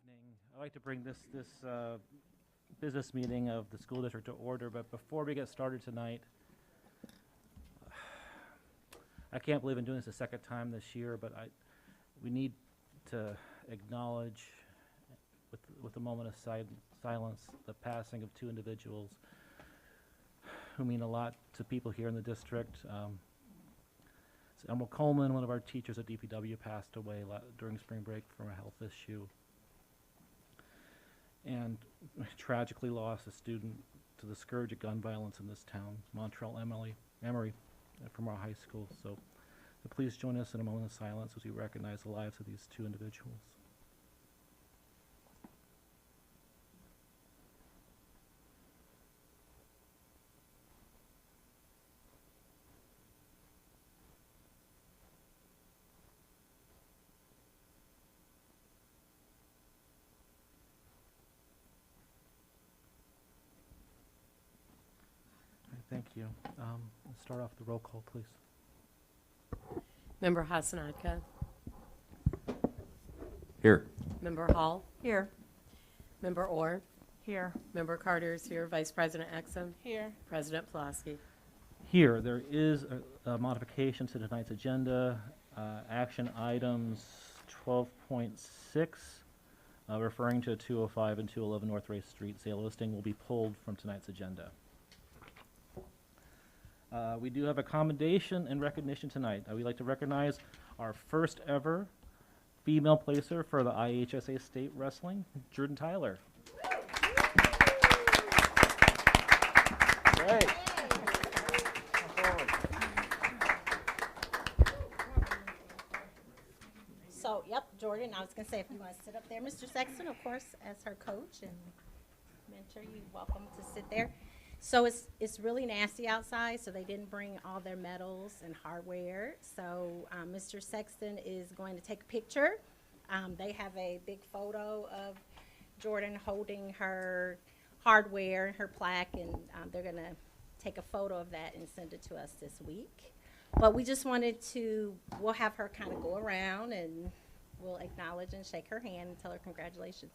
evening. I'd like to bring this business meeting of the school district to order, but before we get started tonight, I can't believe I'm doing this a second time this year, but we need to acknowledge with a moment of silence the passing of two individuals who mean a lot to people here in the district. Emerald Coleman, one of our teachers at DPW, passed away during spring break from a health issue, and tragically lost a student to the scourge of gun violence in this town, Montrell Emery from our high school. So please join us in a moment of silence as we recognize the lives of these two individuals. Thank you. Let's start off the roll call, please. Member Hasanadka. Here. Member Hall. Here. Member Orr. Here. Member Carter is here. Vice President Exum. Here. President Pulaski. Here, there is a modification to tonight's agenda. Action items 12.6, referring to 205 and 211 North Race Street sale listing, will be pulled from tonight's agenda. We do have a commendation and recognition tonight. We'd like to recognize our first ever female placer for the IHSA State Wrestling, Jordan Tyler. Great. So, yep, Jordan, I was going to say if you want to sit up there. Mr. Sexton, of course, as her coach and mentor, you're welcome to sit there. So it's really nasty outside, so they didn't bring all their medals and hardware. So Mr. Sexton is going to take a picture. They have a big photo of Jordan holding her hardware, her plaque, and they're going to take a photo of that and send it to us this week. But we just wanted to, we'll have her kind of go around and we'll acknowledge and shake her hand and tell her congratulations.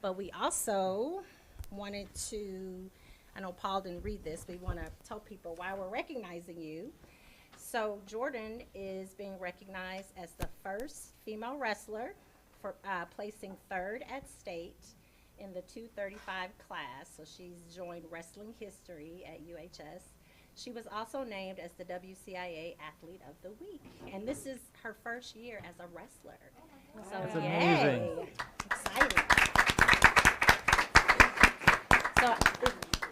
But we also wanted to, I know Paul didn't read this, we want to tell people why we're recognizing you. So Jordan is being recognized as the first female wrestler for placing third at state in the 235 class. So she's joined wrestling history at UHS. She was also named as the WCIA Athlete of the Week. And this is her first year as a wrestler. So That's yay. amazing. Exciting. So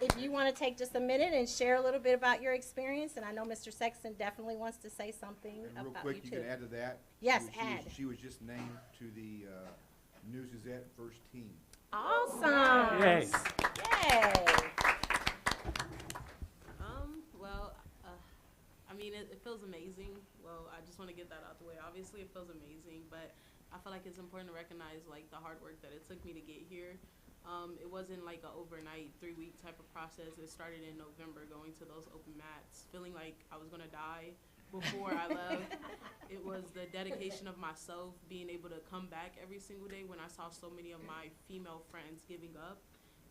if you want to take just a minute and share a little bit about your experience, and I know Mr. Sexton definitely wants to say something And real about quick, you you too. can add to that. Yes, She was- add. She was just named to the News Gazette first team. Awesome. Yay. Yay. I mean, it feels amazing. Well, I just want to get that out the way. Obviously, it feels amazing, but I feel like it's important to recognize, like, the hard work that it took me to get here. It wasn't like an overnight 3-week type of process. It started in November, going to those open mats, feeling like I was going to die before I left. It was the dedication of myself, being able to come back every single day when I saw so many of my female friends giving up.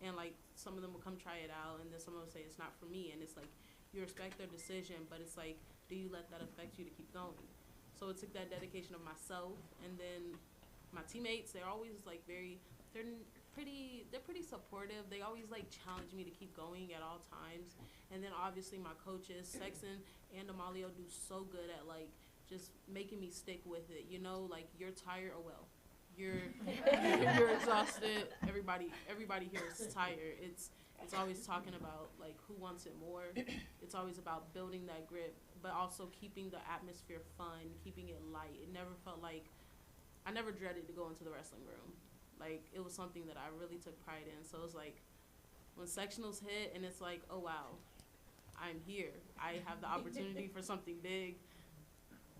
And, like, some of them would come try it out, and then some would say it's not for me. And it's like, you respect their decision, but it's like, do you let that affect you to keep going? So it took that dedication of myself, and then my teammates, they're always like they're pretty supportive. They always like challenge me to keep going at all times. And then obviously my coaches, Sexton and Amalio, do so good at like just making me stick with it. You know, like you're tired, oh well. You're exhausted. Everybody here is tired. It's always talking about like who wants it more. It's always about building that grip, but also keeping the atmosphere fun, keeping it light. It never felt like I never dreaded to go into the wrestling room. Like it was something that I really took pride in. So it's like when sectionals hit and it's like, oh wow, I'm here. I have the opportunity for something big.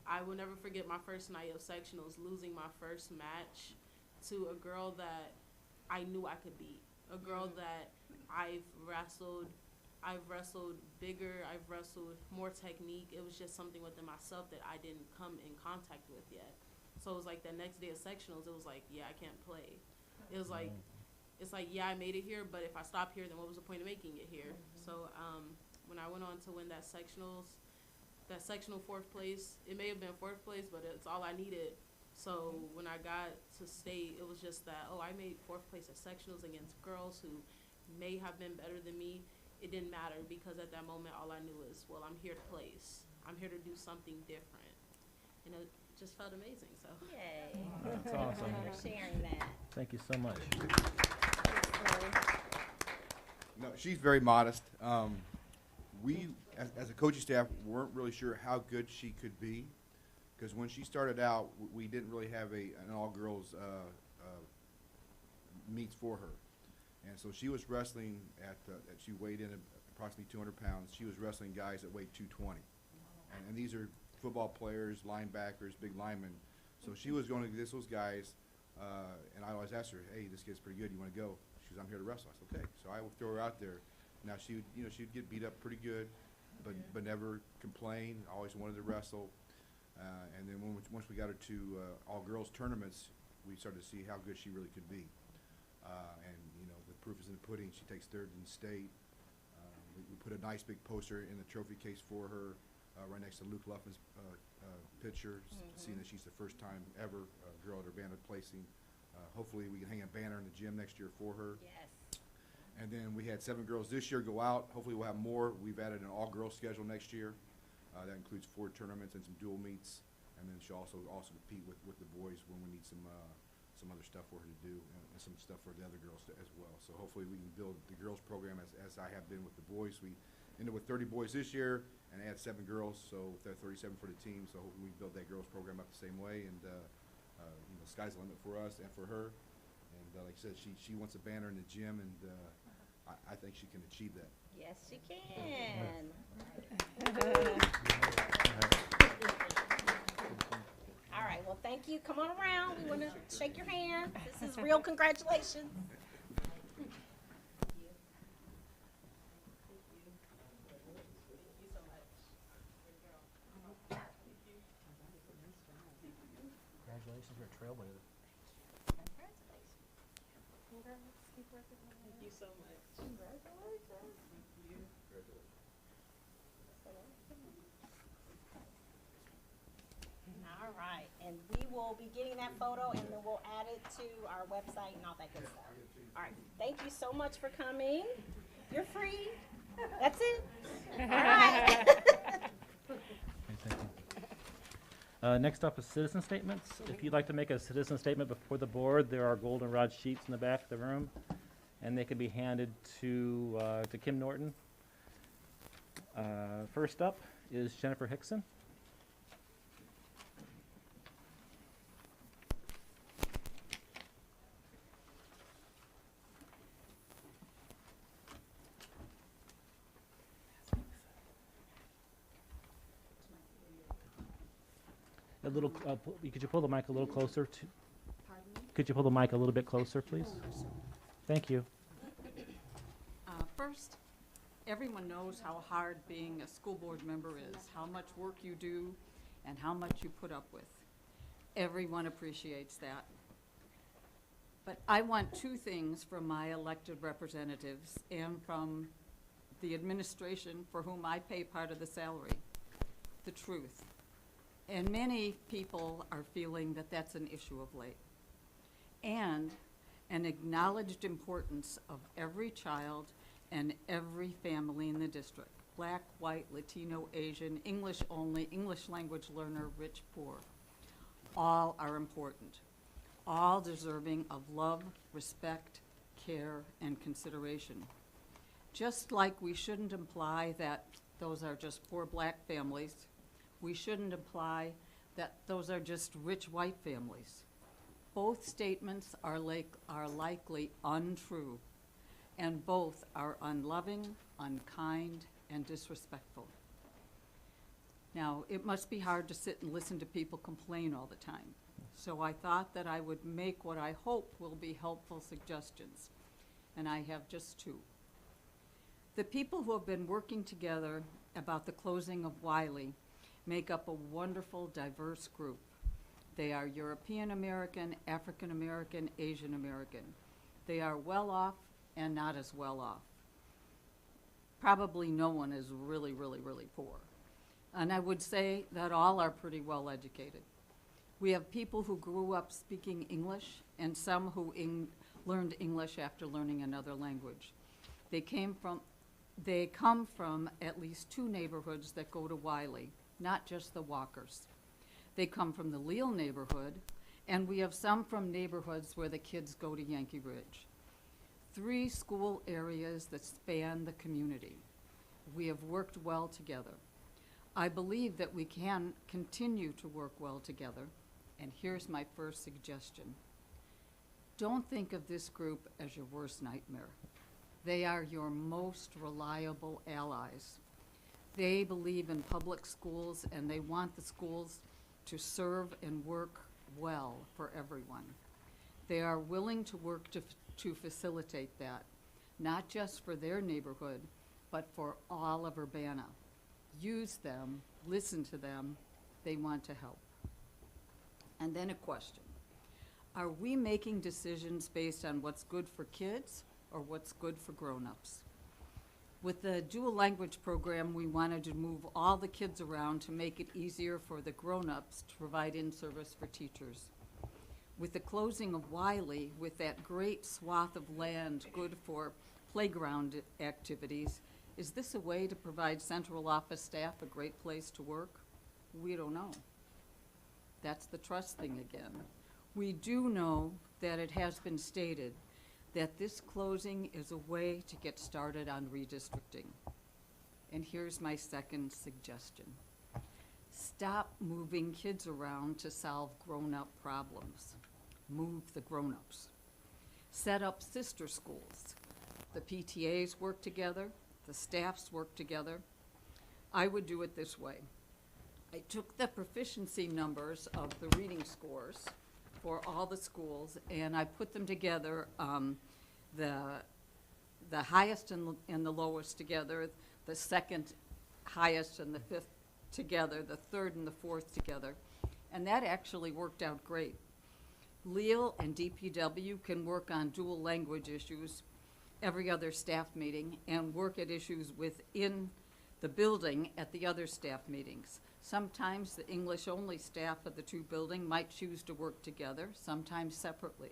I will never forget my first night of sectionals, losing my first match to a girl that I knew I could beat. A girl that I've wrestled bigger, I've wrestled more technique. It was just something within myself that I didn't come in contact with yet. So it was like the next day of sectionals, it was like, yeah, I can't play. It was like, it's like, yeah, I made it here, but if I stop here, then what was the point of making it here? So when I went on to win that sectional fourth place, it may have been fourth place, but it's all I needed. So when I got to state, it was just that, oh, I made fourth place at sectionals against girls who may have been better than me. It didn't matter because at that moment, all I knew is, well, I'm here to place. I'm here to do something different. And it just felt amazing, so. Yay. That's awesome. For sharing that. Thank you so much. No, she's very modest. We, as a coaching staff, weren't really sure how good she could be, because when she started out, we didn't really have an all-girls meets for her. And so she was wrestling she weighed in at approximately 200 pounds. She was wrestling guys that weighed 220. And these are football players, linebackers, big linemen. So she was going against those guys, and I always asked her, hey, this kid's pretty good, you want to go? She goes, I'm here to wrestle. I said, okay. So I would throw her out there. Now she would, she'd get beat up pretty good, but never complain, always wanted to wrestle. And then once we got her to all-girls tournaments, we started to see how good she really could be. And the proof is in the pudding. She takes third in the state. We put a nice big poster in the trophy case for her, right next to Luke Luffman's picture, seeing that she's the first time ever girl at Urbana placing. Hopefully we can hang a banner in the gym next year for her. Yes. And then we had 7 girls this year go out. Hopefully we'll have more. We've added an all-girls schedule next year. That includes 4 tournaments and some dual meets. And then she'll also compete with the boys when we need some other stuff for her to do, and some stuff for the other girls as well. So hopefully we can build the girls program as I have been with the boys. We ended with 30 boys this year and add 7 girls, so there are 37 for the team. So hopefully we build that girls program up the same way, and sky's the limit for us and for her. And like I said, she wants a banner in the gym, and I think she can achieve that. Yes, she can. All right, well, thank you. Come on around. We want to shake your hand. This is real congratulations. Congratulations, you're a trailblazer. Thank you so much. All right, and we will be getting that photo, and then we'll add it to our website and all that good stuff. All right, thank you so much for coming. You're free. That's it. All right. Okay, thank you. Next up is citizen statements. If you'd like to make a citizen statement before the board, there are goldenrod sheets in the back of the room, and they can be handed to Kim Norton. First up is Jennifer Hickson. A little, could you pull the mic a little closer to? Pardon me? Could you pull the mic a little bit closer, please? Thank you. First, everyone knows how hard being a school board member is, how much work you do, and how much you put up with. Everyone appreciates that. But I want 2 things from my elected representatives and from the administration for whom I pay part of the salary: the truth. And many people are feeling that that's an issue of late. And an acknowledged importance of every child and every family in the district: black, white, Latino, Asian, English only, English language learner, rich, poor. All are important, all deserving of love, respect, care, and consideration. Just like we shouldn't imply that those are just poor black families, we shouldn't imply that those are just rich white families. Both statements are likely untrue, and both are unloving, unkind, and disrespectful. Now, it must be hard to sit and listen to people complain all the time, so I thought that I would make what I hope will be helpful suggestions, and I have just 2. The people who have been working together about the closing of Wiley make up a wonderful, diverse group. They are European American, African American, Asian American. They are well off and not as well off. Probably no one is really, really, really poor. And I would say that all are pretty well educated. We have people who grew up speaking English and some who learned English after learning another language. They come from at least 2 neighborhoods that go to Wiley, not just the Walkers. They come from the Leal neighborhood, and we have some from neighborhoods where the kids go to Yankee Ridge. 3 school areas that span the community. We have worked well together. I believe that we can continue to work well together, and here's my first suggestion. Don't think of this group as your worst nightmare. They are your most reliable allies. They believe in public schools, and they want the schools to serve and work well for everyone. They are willing to work to facilitate that, not just for their neighborhood, but for all of Urbana. Use them, listen to them, they want to help. And then a question. Are we making decisions based on what's good for kids or what's good for grown-ups? With the dual language program, we wanted to move all the kids around to make it easier for the grown-ups to provide in-service for teachers. With the closing of Wiley, with that great swath of land good for playground activities, is this a way to provide central office staff a great place to work? We don't know. That's the trust thing again. We do know that it has been stated that this closing is a way to get started on redistricting. And here's my second suggestion. Stop moving kids around to solve grown-up problems. Move the grown-ups. Set up sister schools. The PTAs work together, the staffs work together. I would do it this way. I took the proficiency numbers of the reading scores for all the schools, and I put them together, the highest and the lowest together, the second highest and the 5th together, the 3rd and the 4th together, and that actually worked out great. Leal and DPW can work on dual language issues every other staff meeting and work at issues within the building at the other staff meetings. Sometimes the English-only staff of the 2 buildings might choose to work together, sometimes separately.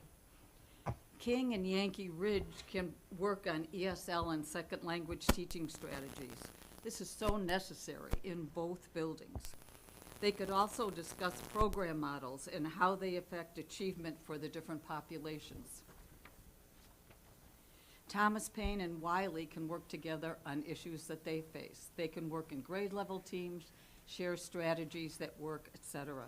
King and Yankee Ridge can work on ESL and second language teaching strategies. This is so necessary in both buildings. They could also discuss program models and how they affect achievement for the different populations. Thomas Paine and Wiley can work together on issues that they face. They can work in grade level teams, share strategies that work, etc.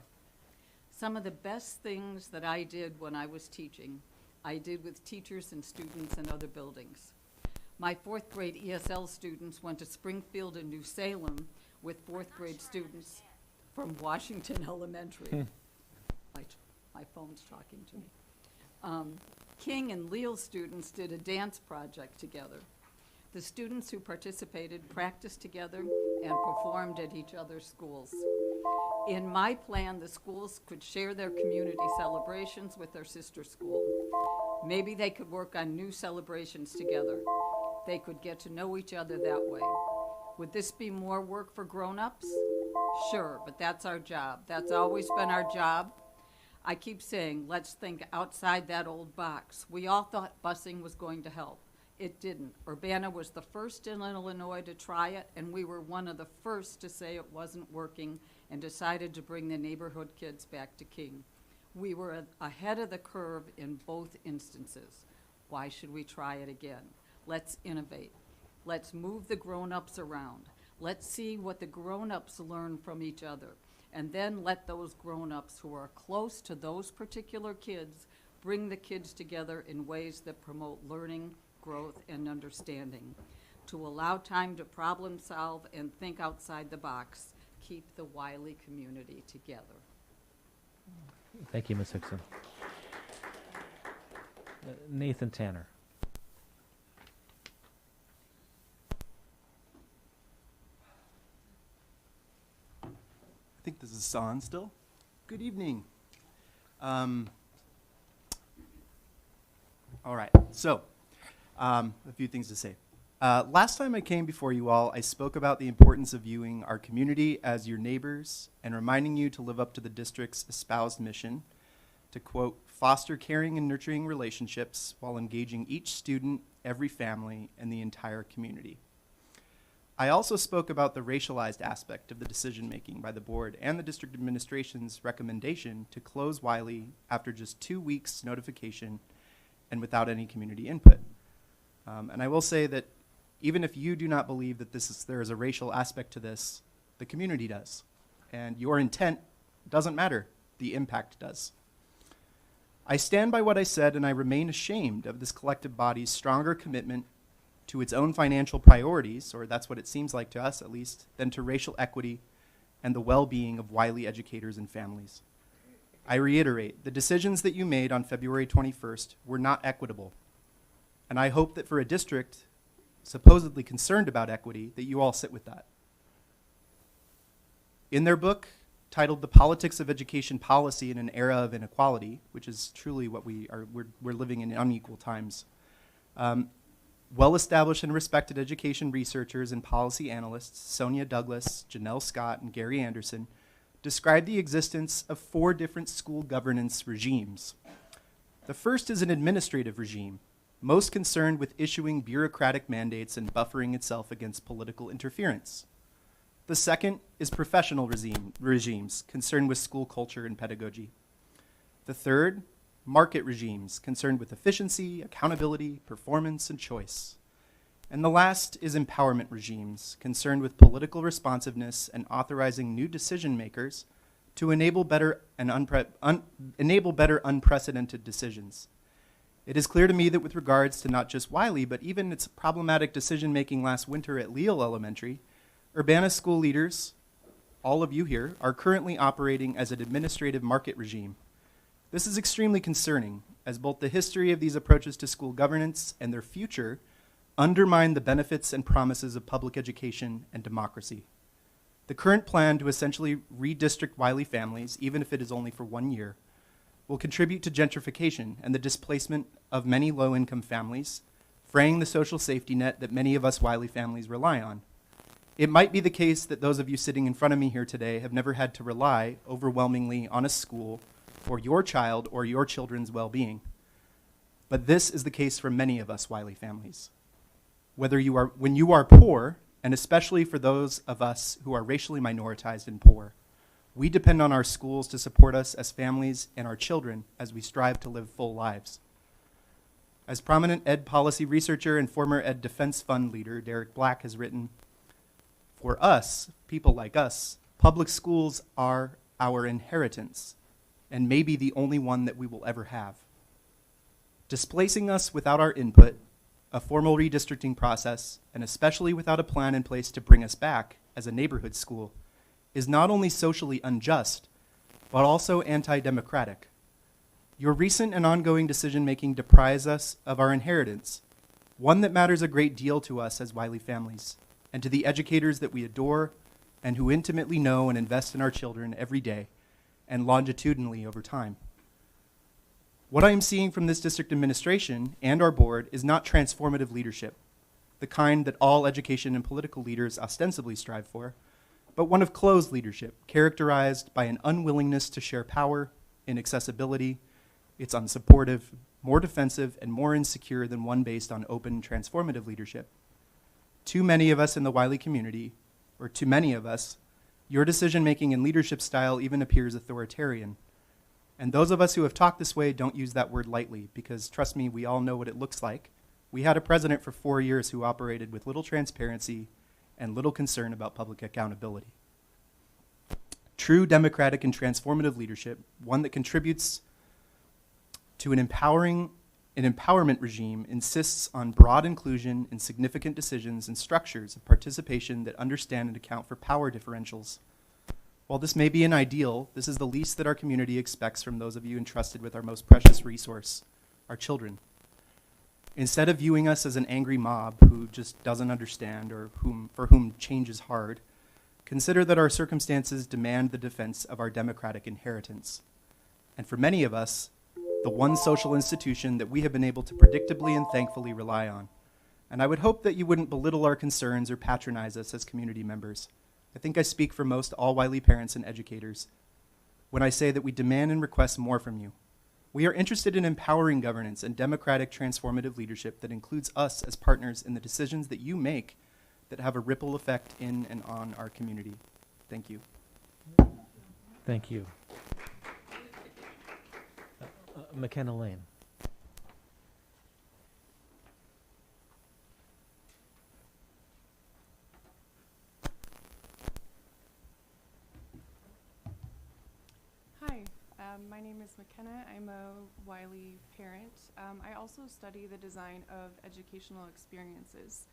Some of the best things that I did when I was teaching, I did with teachers and students in other buildings. My 4th grade ESL students went to Springfield and New Salem with 4th grade students from Washington Elementary. My phone's talking to me. King and Leal students did a dance project together. The students who participated practiced together and performed at each other's schools. In my plan, the schools could share their community celebrations with their sister school. Maybe they could work on new celebrations together. They could get to know each other that way. Would this be more work for grown-ups? Sure, but that's our job. That's always been our job. I keep saying, let's think outside that old box. We all thought busing was going to help. It didn't. Urbana was the first in Illinois to try it, and we were one of the first to say it wasn't working and decided to bring the neighborhood kids back to King. We were ahead of the curve in both instances. Why should we try it again? Let's innovate. Let's move the grown-ups around. Let's see what the grown-ups learn from each other. And then let those grown-ups who are close to those particular kids bring the kids together in ways that promote learning, growth, and understanding. To allow time to problem solve and think outside the box, keep the Wiley community together. Thank you, Ms. Hickson. Nathan Tanner. I think this is on still. Good evening. All right, so a few things to say. Last time I came before you all, I spoke about the importance of viewing our community as your neighbors and reminding you to live up to the district's espoused mission to, quote, foster caring and nurturing relationships while engaging each student, every family, and the entire community. I also spoke about the racialized aspect of the decision-making by the board and the district administration's recommendation to close Wiley after just 2 weeks notification and without any community input. And I will say that even if you do not believe that there is a racial aspect to this, the community does. And your intent doesn't matter, the impact does. I stand by what I said, and I remain ashamed of this collective body's stronger commitment to its own financial priorities, or that's what it seems like to us at least, than to racial equity and the well-being of Wiley educators and families. I reiterate, the decisions that you made on February 21st were not equitable. And I hope that for a district supposedly concerned about equity, that you all sit with that. In their book, titled The Politics of Education Policy in an Era of Inequality, which is truly what we're living in unequal times, well-established and respected education researchers and policy analysts, Sonia Douglas, Janelle Scott, and Gary Anderson, describe the existence of 4 different school governance regimes. The first is an administrative regime, most concerned with issuing bureaucratic mandates and buffering itself against political interference. The second is professional regimes, concerned with school culture and pedagogy. The third, market regimes, concerned with efficiency, accountability, performance, and choice. And the last is empowerment regimes, concerned with political responsiveness and authorizing new decision makers to enable better unprecedented decisions. It is clear to me that with regards to not just Wiley, but even its problematic decision-making last winter at Leal Elementary, Urbana school leaders, all of you here, are currently operating as an administrative market regime. This is extremely concerning, as both the history of these approaches to school governance and their future undermine the benefits and promises of public education and democracy. The current plan to essentially redistrict Wiley families, even if it is only for 1 year, will contribute to gentrification and the displacement of many low-income families, fraying the social safety net that many of us Wiley families rely on. It might be the case that those of you sitting in front of me here today have never had to rely overwhelmingly on a school for your child or your children's well-being. But this is the case for many of us Wiley families. When you are poor, and especially for those of us who are racially minoritized and poor, we depend on our schools to support us as families and our children as we strive to live full lives. As prominent ed policy researcher and former Ed Defense Fund leader Derek Black has written, for us, people like us, public schools are our inheritance and maybe the only one that we will ever have. Displacing us without our input, a formal redistricting process, and especially without a plan in place to bring us back as a neighborhood school, is not only socially unjust, but also anti-democratic. Your recent and ongoing decision-making deprives us of our inheritance, one that matters a great deal to us as Wiley families, and to the educators that we adore and who intimately know and invest in our children every day and longitudinally over time. What I am seeing from this district administration and our board is not transformative leadership, the kind that all education and political leaders ostensibly strive for, but one of closed leadership, characterized by an unwillingness to share power, inaccessibility. It's unsupportive, more defensive, and more insecure than one based on open, transformative leadership. Too many of us in the Wiley community, or too many of us, your decision-making and leadership style even appears authoritarian. And those of us who have talked this way don't use that word lightly, because trust me, we all know what it looks like. We had a president for 4 years who operated with little transparency and little concern about public accountability. True democratic and transformative leadership, one that contributes to an empowerment regime, insists on broad inclusion in significant decisions and structures of participation that understand and account for power differentials. While this may be an ideal, this is the least that our community expects from those of you entrusted with our most precious resource, our children. Instead of viewing us as an angry mob who just doesn't understand or for whom change is hard, consider that our circumstances demand the defense of our democratic inheritance. and for many of us, the one social institution that we have been able to predictably and thankfully rely on. And I would hope that you wouldn't belittle our concerns or patronize us as community members. I think I speak for most all Wiley parents and educators when I say that we demand and request more from you. We are interested in empowering governance and democratic transformative leadership that includes us as partners in the decisions that you make that have a ripple effect in and on our community. Thank you. Thank you. McKenna Lane. Hi, my name is McKenna. I'm a Wiley parent. I also study the design of educational experiences.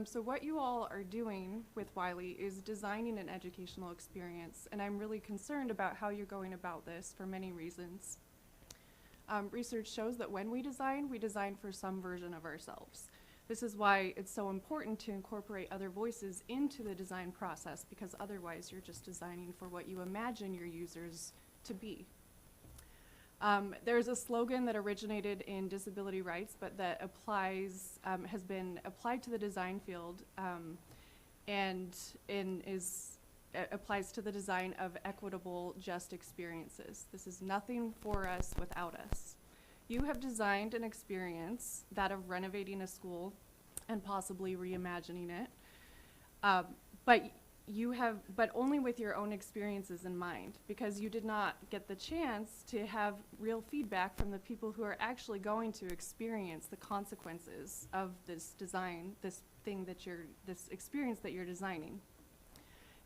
So what you all are doing with Wiley is designing an educational experience, and I'm really concerned about how you're going about this for many reasons. Research shows that when we design for some version of ourselves. This is why it's so important to incorporate other voices into the design process, because otherwise you're just designing for what you imagine your users to be. There's a slogan that originated in disability rights, but that has been applied to the design field applies to the design of equitable, just experiences. This is nothing for us without us. You have designed an experience, that of renovating a school and possibly reimagining it, but only with your own experiences in mind, because you did not get the chance to have real feedback from the people who are actually going to experience the consequences of this design, this experience that you're designing.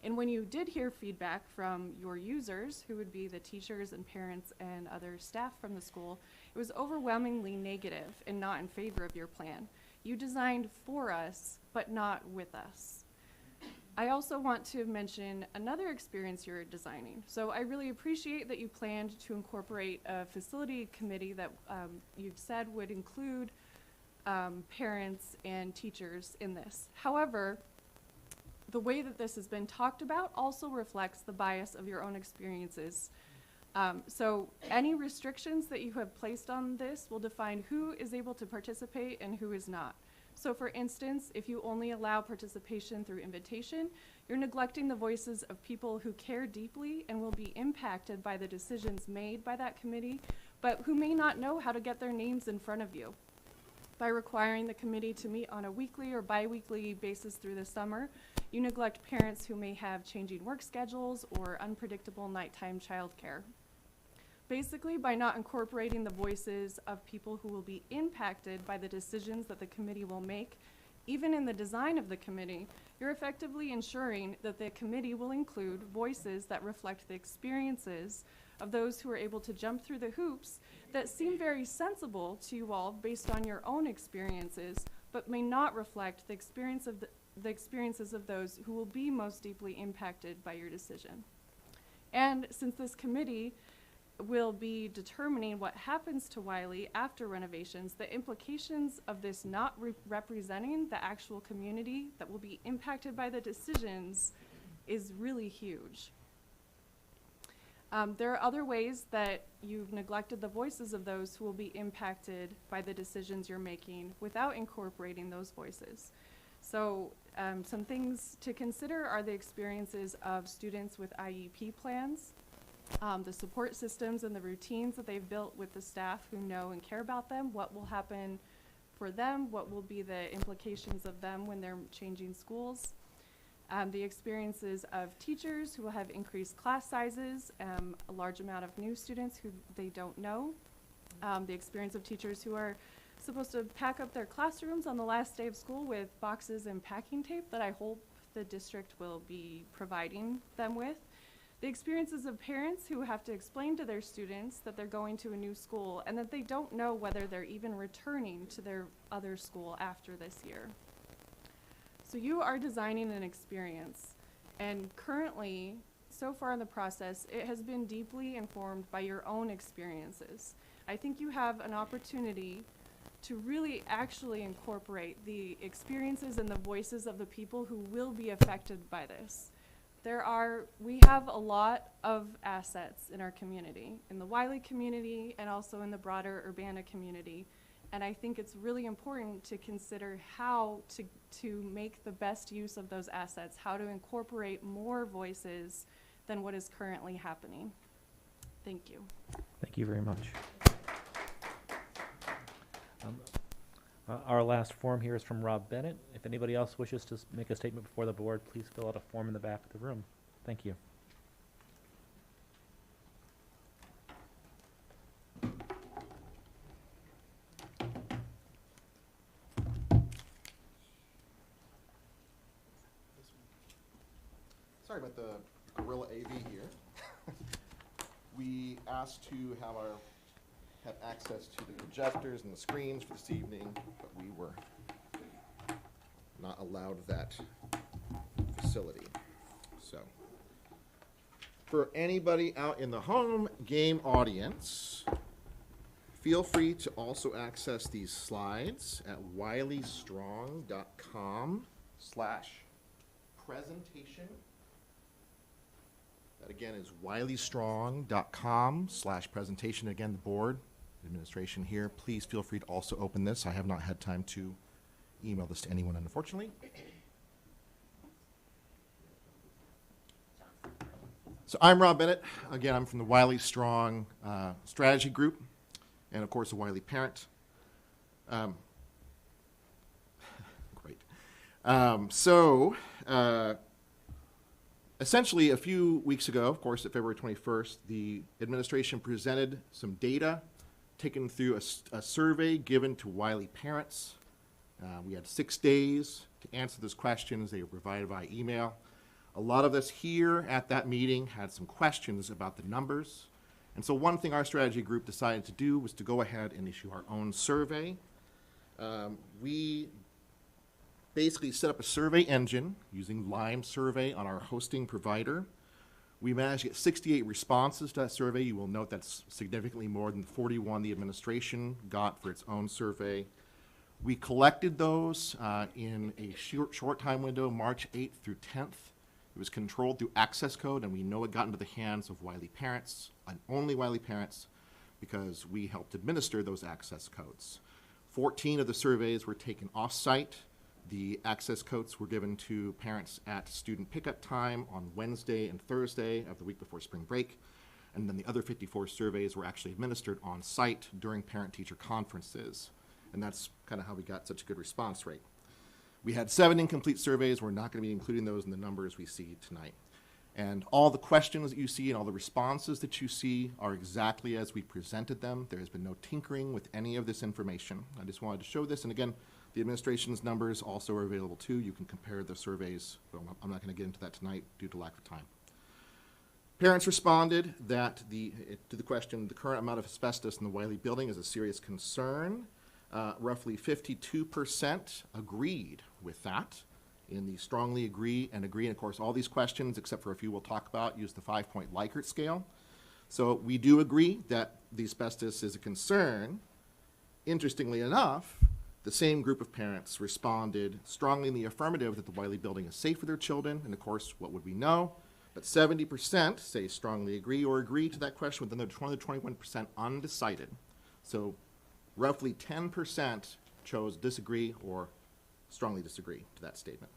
And when you did hear feedback from your users, who would be the teachers and parents and other staff from the school, it was overwhelmingly negative and not in favor of your plan. You designed for us, but not with us. I also want to mention another experience you're designing. So I really appreciate that you planned to incorporate a facility committee that you've said would include parents and teachers in this. However, the way that this has been talked about also reflects the bias of your own experiences. So any restrictions that you have placed on this will define who is able to participate and who is not. So for instance, if you only allow participation through invitation, you're neglecting the voices of people who care deeply and will be impacted by the decisions made by that committee, but who may not know how to get their names in front of you. By requiring the committee to meet on a weekly or bi-weekly basis through the summer, you neglect parents who may have changing work schedules or unpredictable nighttime childcare. Basically, by not incorporating the voices of people who will be impacted by the decisions that the committee will make, even in the design of the committee, you're effectively ensuring that the committee will include voices that reflect the experiences of those who are able to jump through the hoops that seem very sensible to you all based on your own experiences, but may not reflect the experiences of those who will be most deeply impacted by your decision. And since this committee will be determining what happens to Wiley after renovations, the implications of this not representing the actual community that will be impacted by the decisions is really huge. There are other ways that you've neglected the voices of those who will be impacted by the decisions you're making without incorporating those voices. So some things to consider are the experiences of students with IEP plans, the support systems and the routines that they've built with the staff who know and care about them, what will happen for them, what will be the implications of them when they're changing schools, the experiences of teachers who will have increased class sizes, a large amount of new students who they don't know, the experience of teachers who are supposed to pack up their classrooms on the last day of school with boxes and packing tape that I hope the district will be providing them with. The experiences of parents who have to explain to their students that they're going to a new school and that they don't know whether they're even returning to their other school after this year. So you are designing an experience, and currently, so far in the process, it has been deeply informed by your own experiences. I think you have an opportunity to really actually incorporate the experiences and the voices of the people who will be affected by this. We have a lot of assets in our community, in the Wiley community and also in the broader Urbana community. And I think it's really important to consider how to make the best use of those assets, how to incorporate more voices than what is currently happening. Thank you. Thank you very much. Our last form here is from Rob Bennett. If anybody else wishes to make a statement before the board, please fill out a form in the back of the room. Thank you. Sorry about the gorilla AV here. We asked to have access to the projectors and the screens for this evening, but we were not allowed that facility. So, for anybody out in the home game audience, feel free to also access these slides at wileystrong.com/presentation. That again is wileystrong.com/presentation. Again, the board, administration here, please feel free to also open this. I have not had time to email this to anyone, unfortunately. So I'm Rob Bennett. Again, I'm from the Wiley Strong Strategy Group, and of course a Wiley parent. Great. Essentially, a few weeks ago, of course, at February 21st, the administration presented some data taken through a survey given to Wiley parents. We had 6 days to answer those questions. They were provided by email. A lot of us here at that meeting had some questions about the numbers. And so one thing our strategy group decided to do was to go ahead and issue our own survey. We basically set up a survey engine using Lime Survey on our hosting provider. We managed to get 68 responses to that survey. You will note that's significantly more than the 41 the administration got for its own survey. We collected those in a short time window, March 8th through 10th. It was controlled through access code, and we know it got into the hands of Wiley parents, and only Wiley parents, because we helped administer those access codes. 14 of the surveys were taken off-site. The access codes were given to parents at student pickup time on Wednesday and Thursday of the week before spring break. And then the other 54 surveys were actually administered on site during parent-teacher conferences. And that's kind of how we got such a good response rate. We had 7 incomplete surveys. We're not going to be including those in the numbers we see tonight. And all the questions that you see and all the responses that you see are exactly as we presented them. There has been no tinkering with any of this information. I just wanted to show this. And again, the administration's numbers also are available too. You can compare the surveys, but I'm not going to get into that tonight due to lack of time. Parents responded that to the question, the current amount of asbestos in the Wiley building is a serious concern. Roughly 52% agreed with that in the strongly agree. And of course, all these questions, except for a few we'll talk about, use the 5-point Likert scale. So we do agree that the asbestos is a concern. Interestingly enough, the same group of parents responded strongly in the affirmative that the Wiley building is safe for their children. And of course, what would we know? But 70% say strongly agree or agree to that question, with another 21% undecided. So roughly 10% chose disagree or strongly disagree to that statement.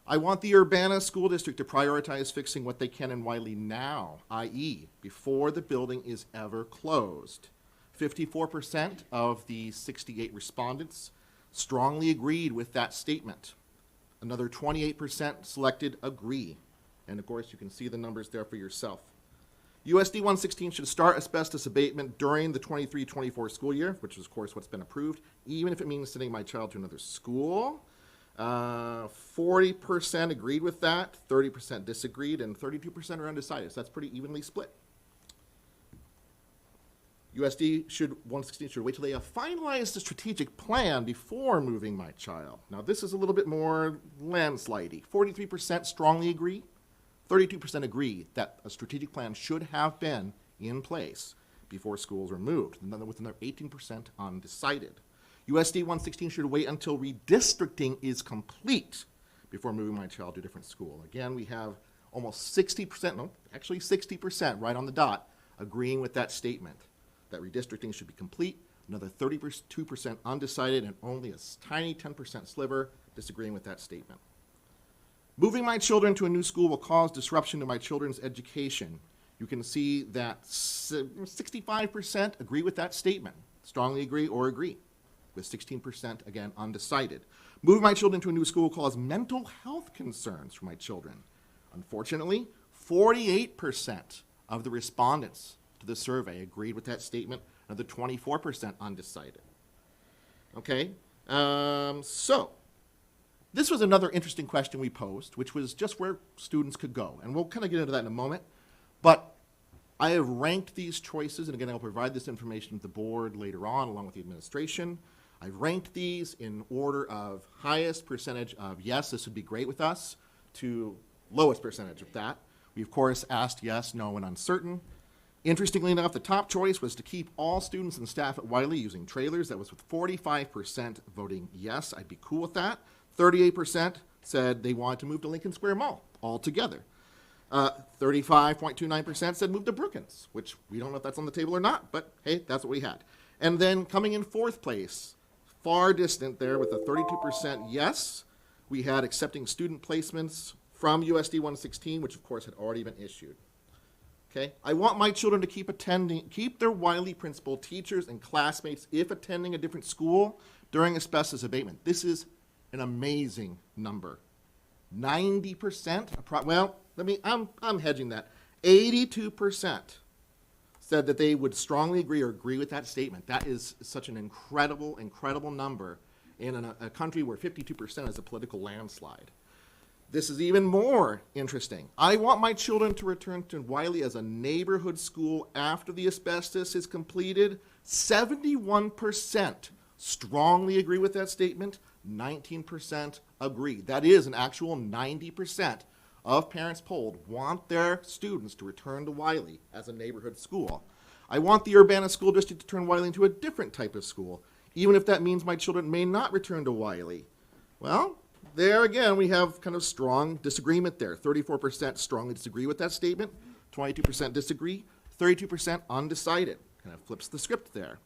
I want the Urbana School District to prioritize fixing what they can in Wiley now, i.e., before the building is ever closed. 54% of the 68 respondents strongly agreed with that statement. Another 28% selected agree. And of course, you can see the numbers there for yourself. USD 116 should start asbestos abatement during the 23-24 school year, which is, of course, what's been approved, even if it means sending my child to another school. 40% agreed with that, 30% disagreed, and 32% are undecided. So that's pretty evenly split. USD 116 should wait till they have finalized the strategic plan before moving my child. Now, this is a little bit more landslidey. 43% strongly agree. 32% agree that a strategic plan should have been in place before schools were moved, and then with another 18% undecided. USD 116 should wait until redistricting is complete before moving my child to a different school. Again, we have almost 60%, no, actually 60%, right on the dot, agreeing with that statement, that redistricting should be complete. Another 32% undecided, and only a tiny 10% sliver disagreeing with that statement. Moving my children to a new school will cause disruption to my children's education. You can see that 65% agree with that statement, strongly agree or agree, with 16%, again, undecided. Moving my children to a new school will cause mental health concerns for my children. Unfortunately, 48% of the respondents to the survey agreed with that statement, another 24% undecided. Okay, so this was another interesting question we posed, which was just where students could go. And we'll kind of get into that in a moment. But I have ranked these choices, and again, I'll provide this information to the board later on, along with the administration. I've ranked these in order of highest percentage of yes, this would be great with us, to lowest percentage of that. We, of course, asked yes, no, and uncertain. Interestingly enough, the top choice was to keep all students and staff at Wiley using trailers. That was with 45% voting yes, I'd be cool with that. 38% said they wanted to move to Lincoln Square Mall altogether. 35.29% said move to Brookins, which we don't know if that's on the table or not, but hey, that's what we had. And then coming in fourth place, far distant there with a 32% yes, we had accepting student placements from USD 116, which of course had already been issued. Okay, I want my children to keep their Wiley principal, teachers, and classmates if attending a different school during asbestos abatement. This is an amazing number. 90%, well, I'm hedging that. 82% said that they would strongly agree or agree with that statement. That is such an incredible, incredible number in a country where 52% is a political landslide. This is even more interesting. I want my children to return to Wiley as a neighborhood school after the asbestos is completed. 71% strongly agree with that statement. 19% agree. That is an actual 90% of parents polled want their students to return to Wiley as a neighborhood school. I want the Urbana School District to turn Wiley into a different type of school, even if that means my children may not return to Wiley. Well, there again, we have kind of strong disagreement there. 34% strongly disagree with that statement, 22% disagree, 32% undecided. Kind of flips the script there.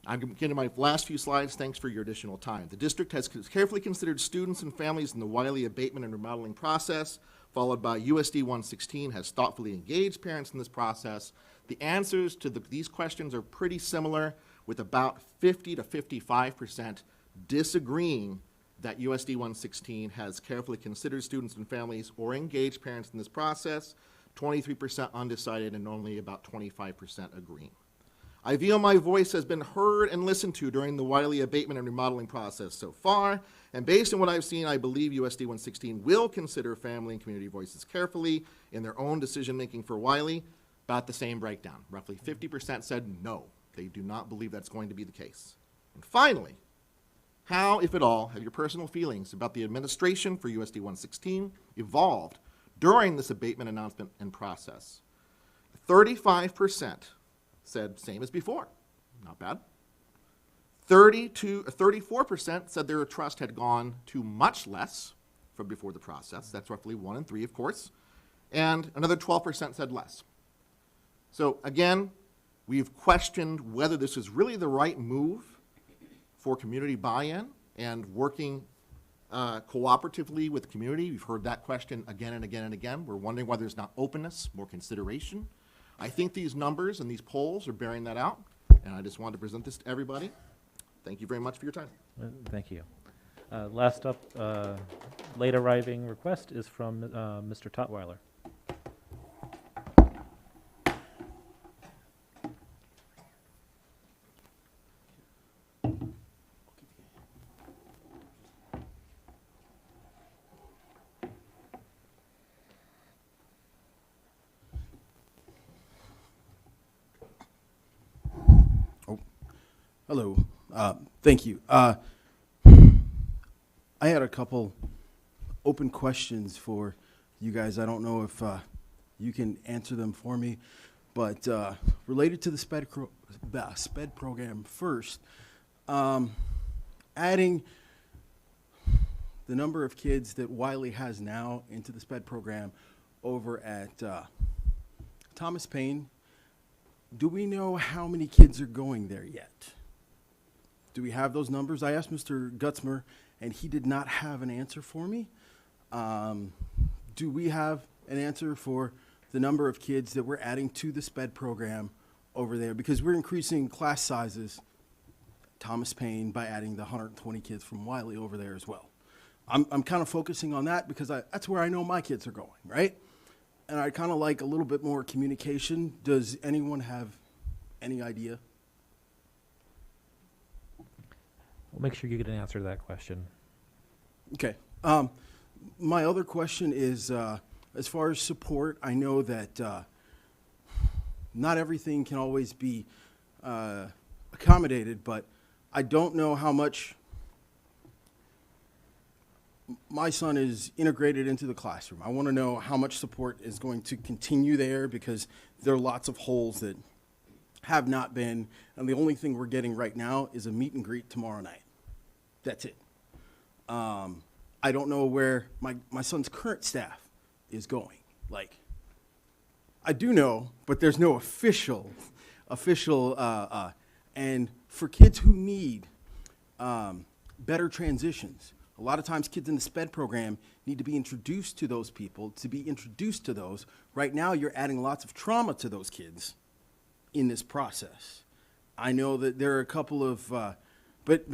I'm getting to my last few slides. Thanks for your additional time. The district has carefully considered students and families in the Wiley abatement and remodeling process, followed by USD 116 has thoughtfully engaged parents in this process. The answers to these questions are pretty similar, with about 50 to 55% disagreeing that USD 116 has carefully considered students and families or engaged parents in this process, 23% undecided, and only about 25% agreeing. I feel my voice has been heard and listened to during the Wiley abatement and remodeling process so far, and based on what I've seen, I believe USD 116 will consider family and community voices carefully in their own decision-making for Wiley. About the same breakdown. Roughly 50% said no, they do not believe that's going to be the case. And finally, how, if at all, have your personal feelings about the administration for USD 116 evolved during this abatement announcement and process? 35% said same as before, not bad. 34% said their trust had gone to much less from before the process. That's roughly 1 in 3, of course. And another 12% said less. So again, we've questioned whether this is really the right move for community buy-in and working cooperatively with the community. We've heard that question again and again and again. We're wondering whether there's not openness, more consideration. I think these numbers and these polls are bearing that out, and I just wanted to present this to everybody. Thank you very much for your time. Thank you. Last up, late arriving request is from Mr. Tutwiler. Hello. Thank you. I had a couple open questions for you guys. I don't know if you can answer them for me, but related to the SPED program first, adding the number of kids that Wiley has now into the SPED program over at Thomas Paine, do we know how many kids are going there yet? Do we have those numbers? I asked Mr. Gutzmer, and he did not have an answer for me. Do we have an answer for the number of kids that we're adding to the SPED program over there? Because we're increasing class sizes, Thomas Paine, by adding the 120 kids from Wiley over there as well. I'm kind of focusing on that because that's where I know my kids are going, right? And I kind of like a little bit more communication. Does anyone have any idea? We'll make sure you get an answer to that question. Okay. My other question is, as far as support, I know that not everything can always be accommodated, but I don't know how much my son is integrated into the classroom. I want to know how much support is going to continue there, because there are lots of holes that have not been, and the only thing we're getting right now is a meet and greet tomorrow night. That's it. I don't know where my son's current staff is going. Like, I do know, but there's no official, and for kids who need better transitions, a lot of times kids in the SPED program need to be introduced to those people, to be introduced to those. Right now, you're adding lots of trauma to those kids in this process. I know that there are a couple of, but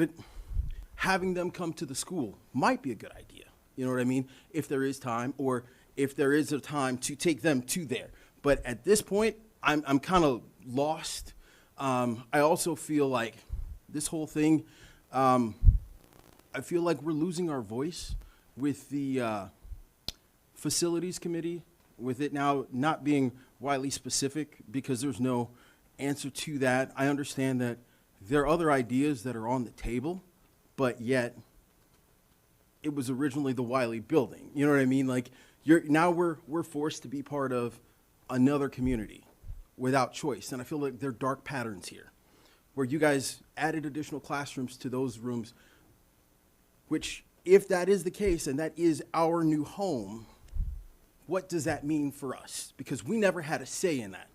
having them come to the school might be a good idea. You know what I mean? If there is time, or if there is a time to take them to there. But at this point, I'm kind of lost. I also feel like this whole thing, I feel like we're losing our voice with the facilities committee, with it now not being Wiley specific, because there's no answer to that. I understand that there are other ideas that are on the table, but yet it was originally the Wiley building. You know what I mean? Like, now we're forced to be part of another community without choice. And I feel like there are dark patterns here, where you guys added additional classrooms to those rooms, which, if that is the case and that is our new home, what does that mean for us? Because we never had a say in that.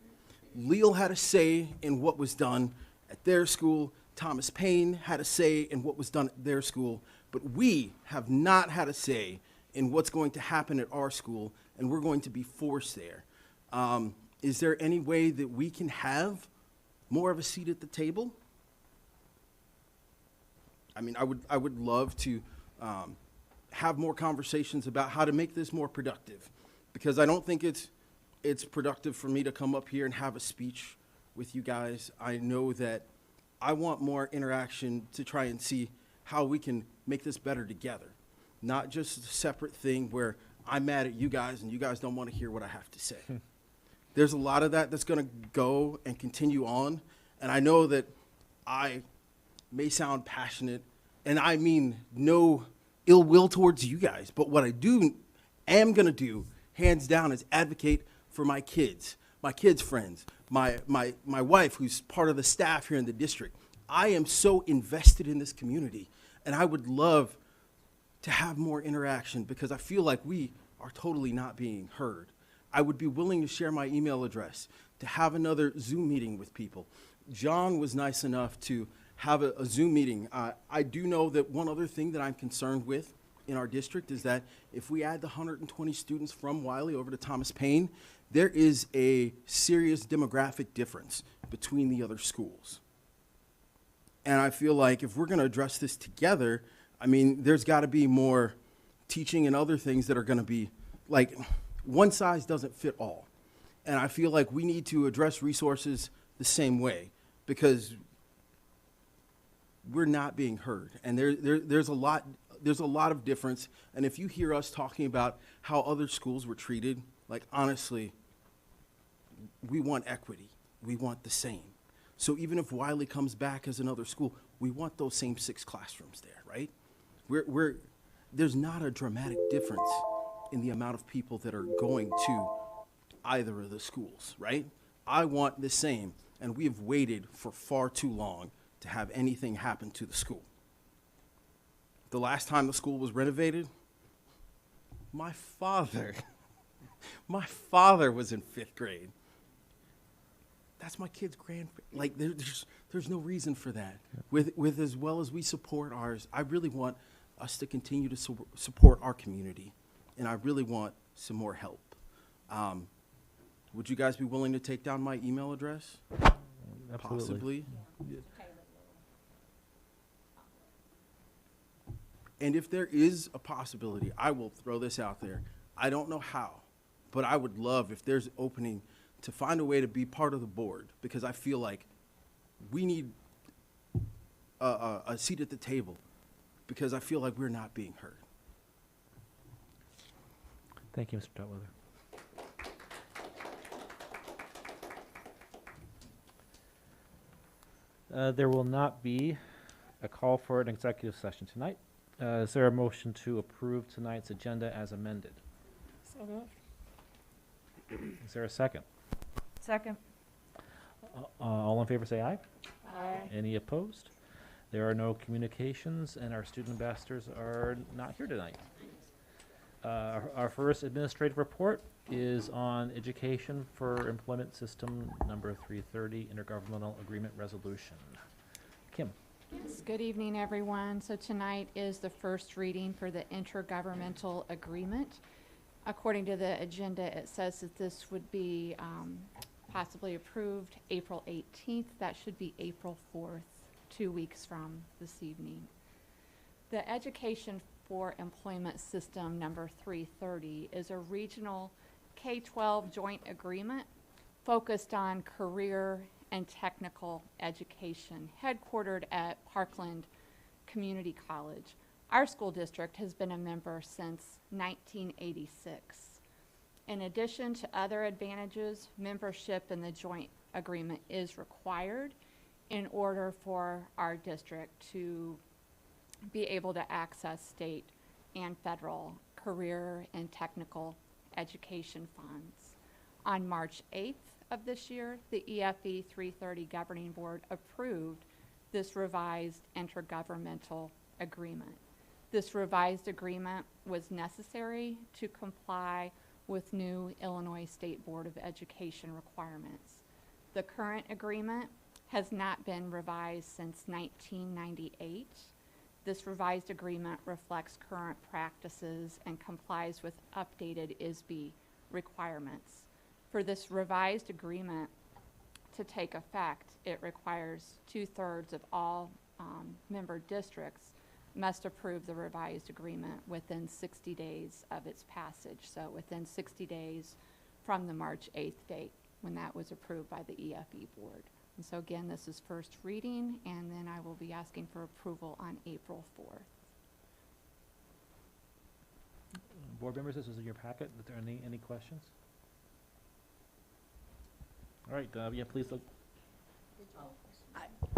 Leal had a say in what was done at their school. Thomas Paine had a say in what was done at their school. But we have not had a say in what's going to happen at our school, and we're going to be forced there. Is there any way that we can have more of a seat at the table? I mean, I would love to have more conversations about how to make this more productive, because I don't think it's productive for me to come up here and have a speech with you guys. I know that I want more interaction to try and see how we can make this better together, not just a separate thing where I'm mad at you guys and you guys don't want to hear what I have to say. There's a lot of that's going to go and continue on, and I know that I may sound passionate, and I mean no ill will towards you guys, but what I am going to do, hands down, is advocate for my kids' friends, my wife, who's part of the staff here in the district. I am so invested in this community, and I would love to have more interaction, because I feel like we are totally not being heard. I would be willing to share my email address, to have another Zoom meeting with people. John was nice enough to have a Zoom meeting. I do know that one other thing that I'm concerned with in our district is that if we add the 120 students from Wiley over to Thomas Paine, there is a serious demographic difference between the other schools. And I feel like if we're going to address this together, I mean, there's got to be more teaching and other things that are going to be, like, one size doesn't fit all. And I feel like we need to address resources the same way, because we're not being heard. And there's a lot of difference. And if you hear us talking about how other schools were treated, like, honestly, we want equity. We want the same. So even if Wiley comes back as another school, we want those same 6 classrooms there, right? There's not a dramatic difference in the amount of people that are going to either of the schools, right? I want the same, and we have waited for far too long to have anything happen to the school. The last time the school was renovated, my father My father was in 5th grade. That's my kid's like there's no reason for that. With as well as we support ours, I really want us to continue to support our community, and I really want some more help. Would you guys be willing to take down my email address? Absolutely. Possibly. And if there is a possibility, I will throw this out there. I don't know how, but I would love if there's opening to find a way to be part of the board, because I feel like we need a seat at the table, because I feel like we're not being heard. Thank you, Mr. Tutwiler. There will not be a call for an executive session tonight. Is there a motion to approve tonight's agenda as amended? So moved. Is there a second? Second. All in favor say aye. Aye. Any opposed? There are no communications, and our student ambassadors are not here tonight. Our first administrative report is on education for employment system number 330, intergovernmental agreement resolution. Kim. Yes, good evening, everyone. So tonight is the first reading for the intergovernmental agreement. According to the agenda, it says that this would be possibly approved April 18th. That should be April 4th, 2 weeks from this evening. The Education for Employment System number 330 is a regional K-12 joint agreement focused on career and technical education, headquartered at Parkland Community College. Our school district has been a member since 1986. In addition to other advantages, membership in the joint agreement is required in order for our district to be able to access state and federal career and technical education funds. On March 8th of this year, the EFE 330 Governing Board approved this revised intergovernmental agreement. This revised agreement was necessary to comply with new Illinois State Board of Education requirements. The current agreement has not been revised since 1998. This revised agreement reflects current practices and complies with updated ISB requirements. For this revised agreement to take effect, it requires 2/3 of all member districts must approve the revised agreement within 60 days of its passage. So within 60 days from the March 8th date when that was approved by the EFE board. And so again, this is first reading, and then I will be asking for approval on April 4th. Board members, this is in your packet. Are there any questions? All right, yeah, please look.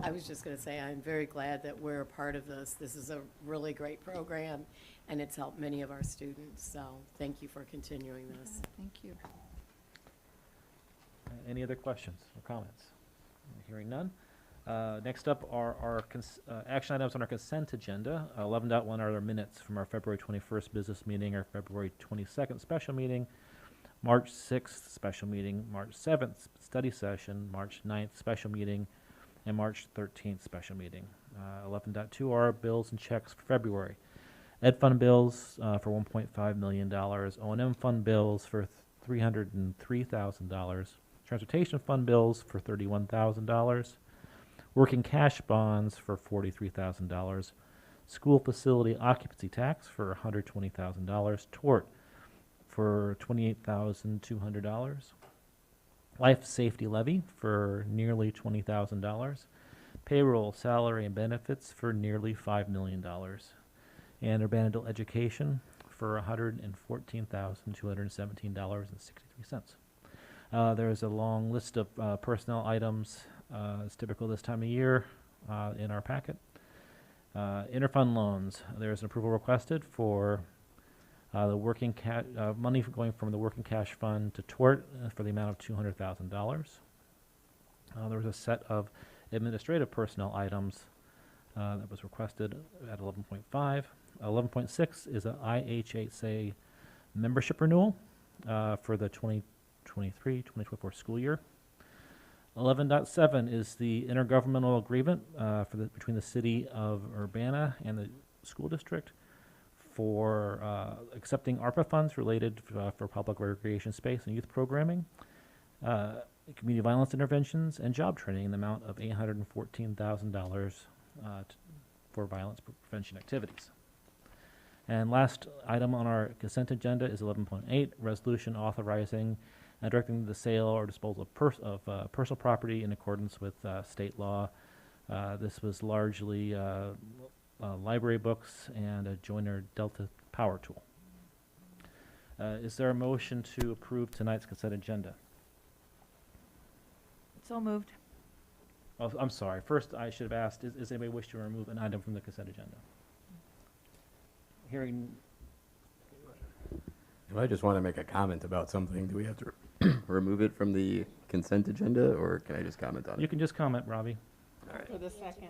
I was just going to say, I'm very glad that we're a part of this. This is a really great program, and it's helped many of our students. So thank you for continuing this. Thank you. Any other questions or comments? Hearing none. Next up are our action items on our consent agenda. 11.1 are our minutes from our February 21st business meeting, our February 22nd special meeting, March 6th special meeting, March 7th study session, March 9th special meeting, and March 13th special meeting. 11.2 are bills and checks for February. Ed fund bills for $1.5 million, O&M fund bills for $303,000, transportation fund bills for $31,000, working cash bonds for $43,000, school facility occupancy tax for $120,000, tort for $28,200, life safety levy for nearly $20,000, payroll, salary, and benefits for nearly $5 million, and Urbana adult education for $114,217.63. There's a long list of personnel items, as typical this time of year, in our packet. Interfund loans, there's an approval requested for the working money going from the working cash fund to tort for the amount of $200,000. There was a set of administrative personnel items that was requested at 11.5. 11.6 is an IHSA membership renewal for the 2023-2024 school year. 11.7 is the intergovernmental agreement between the city of Urbana and the school district for accepting ARPA funds related for public recreation space and youth programming, community violence interventions, and job training in the amount of $814,000 for violence prevention activities. And last item on our consent agenda is 11.8, resolution authorizing and directing the sale or disposal of personal property in accordance with state law. This was largely library books and a Joyner Delta power tool. Is there a motion to approve tonight's consent agenda? So moved. Oh, I'm sorry. First, I should have asked, is anybody wish to remove an item from the consent agenda? Hearing, If I just want to make a comment about something, do we have to remove it from the consent agenda, or can I just comment on you it? can just comment, Robbie. All right. For the second.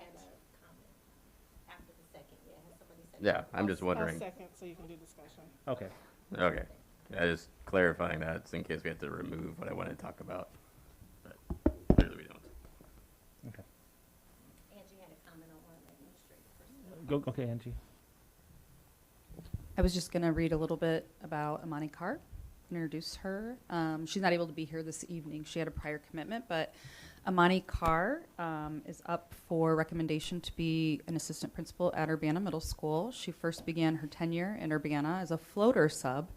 After the second, yeah, has somebody said? Yeah, I'm just I'll wondering. second, so you can do discussion. Okay. Okay. Yeah, just clarifying that, in case we have to remove what I want to talk about. But clearly we don't. Okay. Angie had a comment on one of the administrative personnel. Okay, Angie. I was just going to read a little bit about Amani Carr, introduce her. She's not able to be here this evening. She had a prior commitment, but Amani Carr is up for recommendation to be an assistant principal at Urbana Middle School. She first began her tenure in Urbana as a floater sub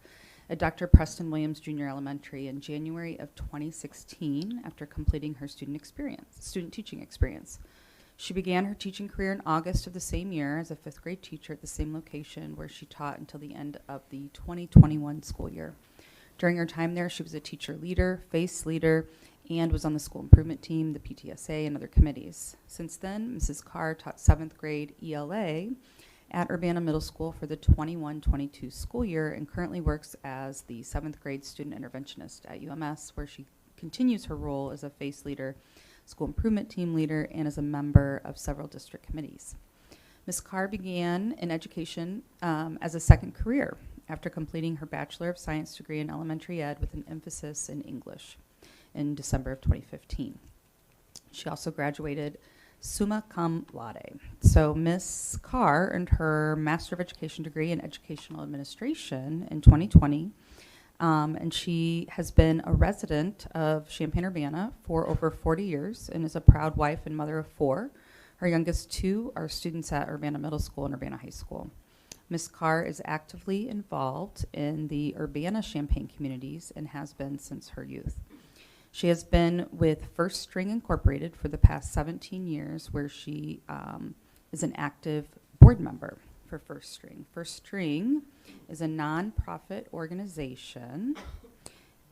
at Dr. Preston Williams Junior Elementary in January of 2016 after completing her student teaching experience. She began her teaching career in August of the same year as a fifth grade teacher at the same location where she taught until the end of the 2021 school year. During her time there, she was a teacher leader, FACE leader, and was on the school improvement team, the PTSA, and other committees. Since then, Mrs. Carr taught 7th grade ELA at Urbana Middle School for the 21-22 school year and currently works as the 7th grade student interventionist at UMS, where she continues her role as a FACE leader, school improvement team leader, and as a member of several district committees. Ms. Carr began in education as a second career after completing her Bachelor of Science degree in elementary ed with an emphasis in English in December of 2015. She also graduated summa cum laude. So Ms. Carr earned her Master of Education degree in Educational Administration in 2020. And she has been a resident of Champaign-Urbana for over 40 years and is a proud wife and mother of 4. Her youngest 2 are students at Urbana Middle School and Urbana High School. Ms. Carr is actively involved in the Urbana-Champaign communities and has been since her youth. She has been with First String Incorporated for the past 17 years, where she is an active board member for First String. First String is a nonprofit organization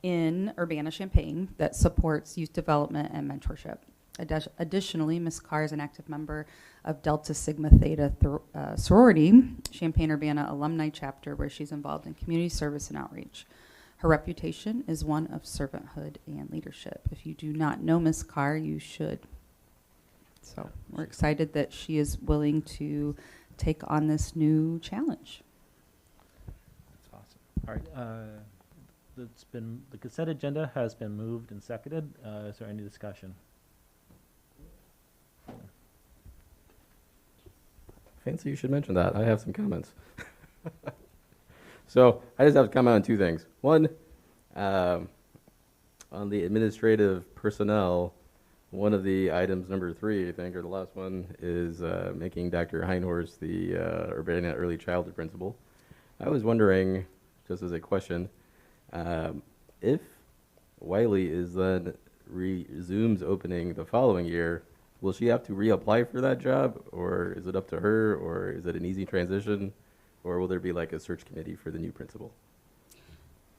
in Urbana-Champaign that supports youth development and mentorship. Additionally, Ms. Carr is an active member of Delta Sigma Theta sorority, Champaign-Urbana alumni chapter, where she's involved in community service and outreach. Her reputation is one of servanthood and leadership. If you do not know Ms. Carr, you should. So we're excited that she is willing to take on this new challenge. That's awesome. All right. The consent agenda has been moved and seconded. Is there any discussion? Fancy you should mention that. I have some comments. So I just have to comment on 2 things. One, on the administrative personnel, one of the items, number 3, I think, or the last one, is making Dr. Heinhorst the Urbana Early Childhood Principal. I was wondering, just as a question, if Wiley is then resumes opening the following year, will she have to reapply for that job, or is it up to her, or is it an easy transition, or will there be like a search committee for the new principal?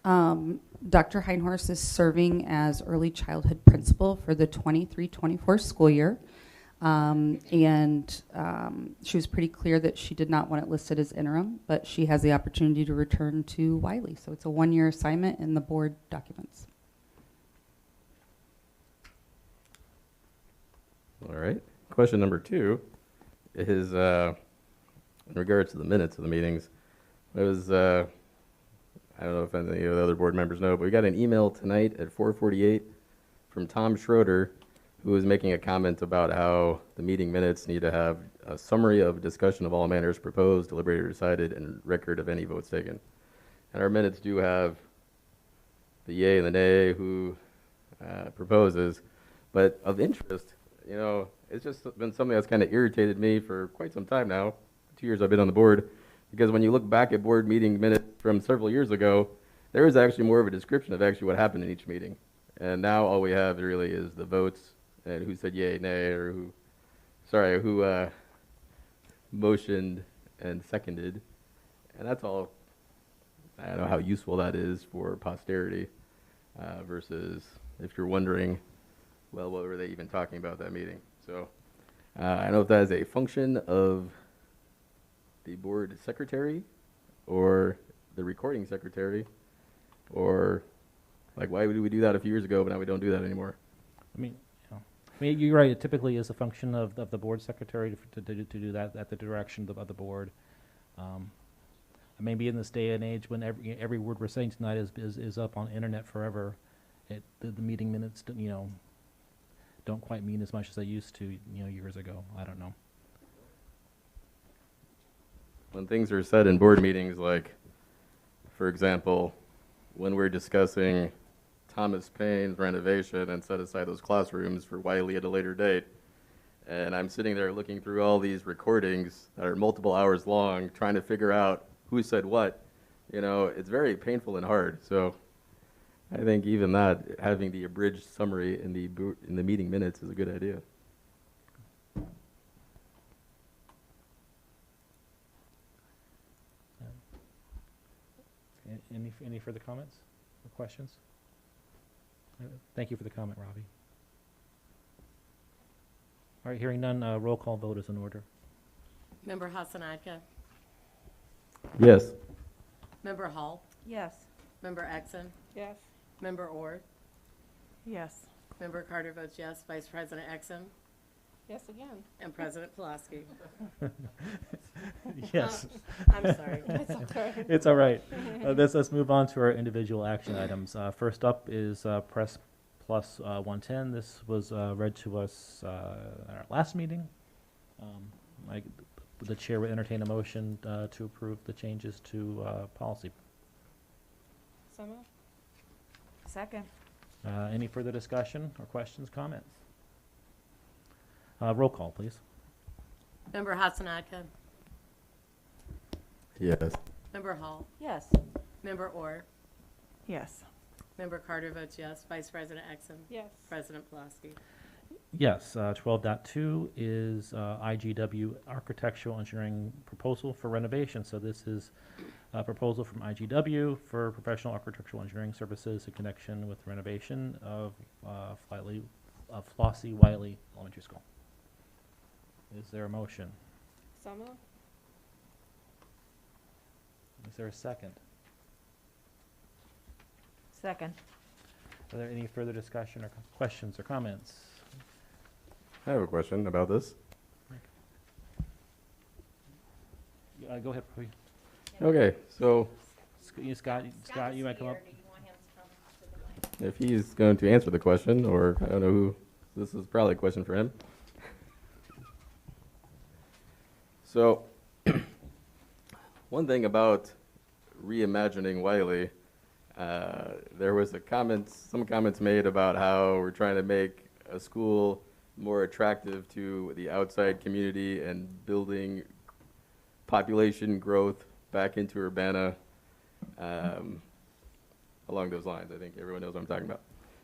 Dr. Heinhorst is serving as early childhood principal for the 23-24 school year. She was pretty clear that she did not want it listed as interim, but she has the opportunity to return to Wiley. So it's a 1-year assignment in the board documents. All right. Question number 2 is in regards to the minutes of the meetings. I I don't know if any of the other board members know, but we got an email tonight at 4:48 from Tom Schroeder, who was making a comment about how the meeting minutes need to have a summary of discussion of all matters proposed, deliberated, or decided, and record of any votes taken. And our minutes do have the yay and the nay, who proposes, but of interest, you know, it's just been something that's kind of irritated me for quite some time now, 2 years I've been on the board, because when you look back at board meeting minutes from several years ago, there was actually more of a description of actually what happened in each meeting. And now all we have really is the votes and who said yay, nay, or who motioned and seconded. And that's all. I don't know how useful that is for posterity versus if you're wondering, well, what were they even talking about that meeting? So I don't know if that is a function of the board secretary or the recording secretary, or like, why did we do that a few years ago, but now we don't do that anymore? I mean, you're right, it typically is a function of the board secretary to do that at the direction of the board. Maybe in this day and age when every word we're saying tonight is up on internet forever, the meeting minutes, don't quite mean as much as they used to, years ago. I don't know. When things are said in board meetings, like, for example, when we're discussing Thomas Paine's renovation and set aside those classrooms for Wiley at a later date, and I'm sitting there looking through all these recordings that are multiple hours long, trying to figure out who said what, it's very painful and hard. So I think even that, having the abridged summary in the meeting minutes is a good idea. Any further comments or questions? Thank you for the comment, Robbie. All right, hearing none, roll call vote is in order. Member Hassanadka? Yes. Member Hall? Yes. Member Exon? Yes. Member Orr? Yes. Member Carter votes yes. Vice President Exon? Yes again. And President Pulaski? Yes. I'm sorry. It's okay. It's all right. Let's move on to our individual action items. First up is Press Plus 110. This was read to us at our last meeting. The chair would entertain a motion to approve the changes to policy. So moved. Second. Any further discussion or questions, comments? Roll call, please. Member Hassanadka? Yes. Member Hall? Yes. Member Orr? Yes. Member Carter votes yes. Vice President Exon? Yes. President Pulaski? Yes, 12.2 is IGW Architectural Engineering Proposal for Renovation. So this is a proposal from IGW for professional architectural engineering services in connection with renovation of Flossie Wiley Elementary School. Is there a motion? So moved. Is there a second? Second. Are there any further discussion or questions or comments? I have a question about this. Go ahead, please. Okay, so Scott, you might come up. Do you want him to come to the mic? if he's going to answer the question, or I don't know who, this is probably a question for him. So, one thing about reimagining Wiley, there was some comments made about how we're trying to make a school more attractive to the outside community and building population growth back into Urbana, along those lines. I think everyone knows what I'm talking about.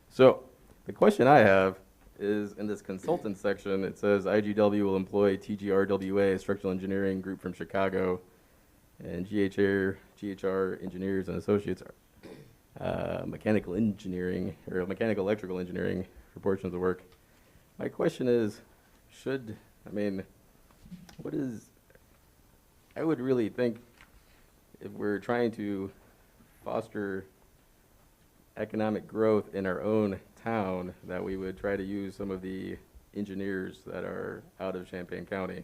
So the question I have is, in this consultant section, it says IGW will employ TGRWA, a structural engineering group from Chicago, and GHR engineers and associates are mechanical engineering, or mechanical electrical engineering for portions of the work. My question is, I would really think if we're trying to foster economic growth in our own town, that we would try to use some of the engineers that are out of Champaign County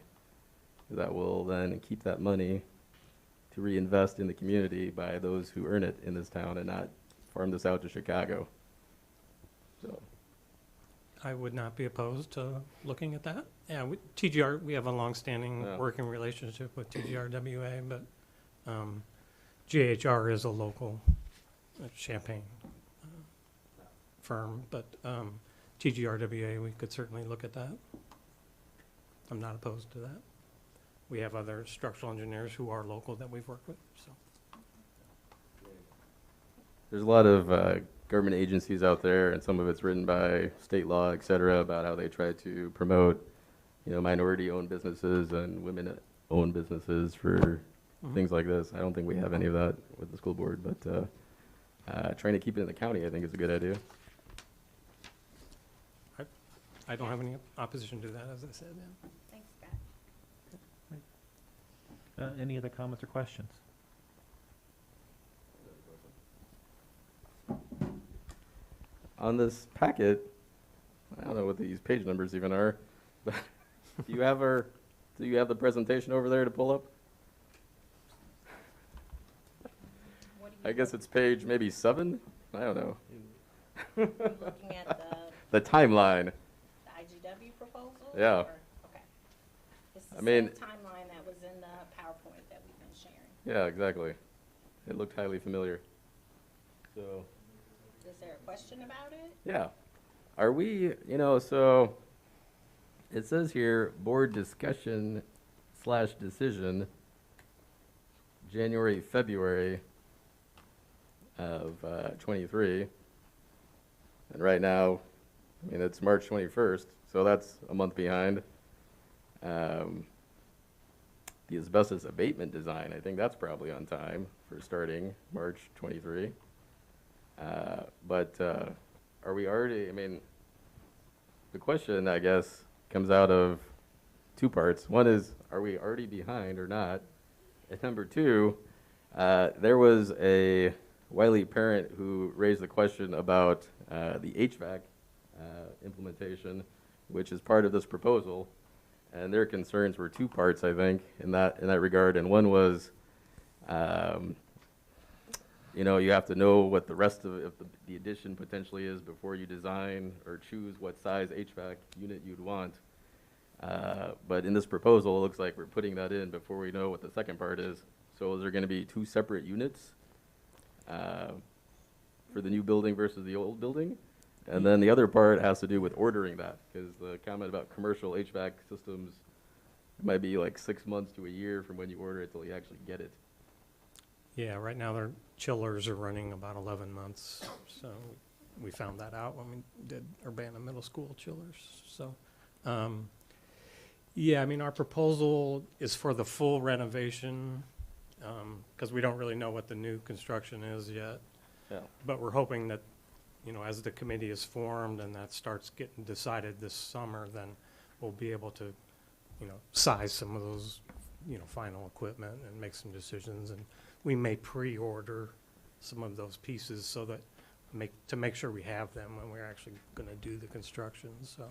that will then keep that money to reinvest in the community by those who earn it in this town and not farm this out to Chicago. So, I would not be opposed to looking at that. Yeah, TGR, we have a longstanding Yeah. working relationship with TGRWA, but GHR is a local Champaign firm, but TGRWA, we could certainly look at that. I'm not opposed to that. We have other structural engineers who are local that we've worked with, so. there's a lot of government agencies out there, and some of it's written by state law, et cetera, about how they try to promote, minority-owned businesses and women-owned businesses for things like this. I don't think we have any of that with the school board, but trying to keep it in the county, I think, is a good idea. I don't have any opposition to that, as I said. Yeah. Thanks, Scott. Any other comments or questions? On this packet, I don't know what these page numbers even are, but do you have the presentation over there to pull up? I guess it's page maybe 7? I don't know. You're looking at The timeline. the IGW proposal? Yeah. Or- Okay. It's the I mean- same timeline that was in the PowerPoint that we've been sharing. Yeah, exactly. It looked highly familiar. So, Is there a question about it? yeah. Are we, so it says here, board discussion / decision, January, February of 23. And right now, it's March 21st, so that's a month behind. The asbestos abatement design, I think that's probably on time for starting March 23. But are we already, the question, I guess, comes out of 2 parts. One is, are we already behind or not? And number 2, there was a Wiley parent who raised the question about the HVAC implementation, which is part of this proposal. And their concerns were 2 parts, I think, in that regard. And one was, you have to know what the rest of the addition potentially is before you design or choose what size HVAC unit you'd want. But in this proposal, it looks like we're putting that in before we know what the second part is. So is there going to be 2 separate units for the new building versus the old building? And then the other part has to do with ordering that, because the comment about commercial HVAC systems might be like 6 months to a year from when you order it till you actually get it. Yeah, right now their chillers are running about 11 months, so we found that out when we did Urbana Middle School chillers. So, yeah, our proposal is for the full renovation, because we don't really know what the new construction is yet. Yeah. But we're hoping that, as the committee is formed and that starts getting decided this summer, then we'll be able to, size some of those, final equipment and make some decisions. And we may pre-order some of those pieces so that to make sure we have them when we're actually going to do the construction. So,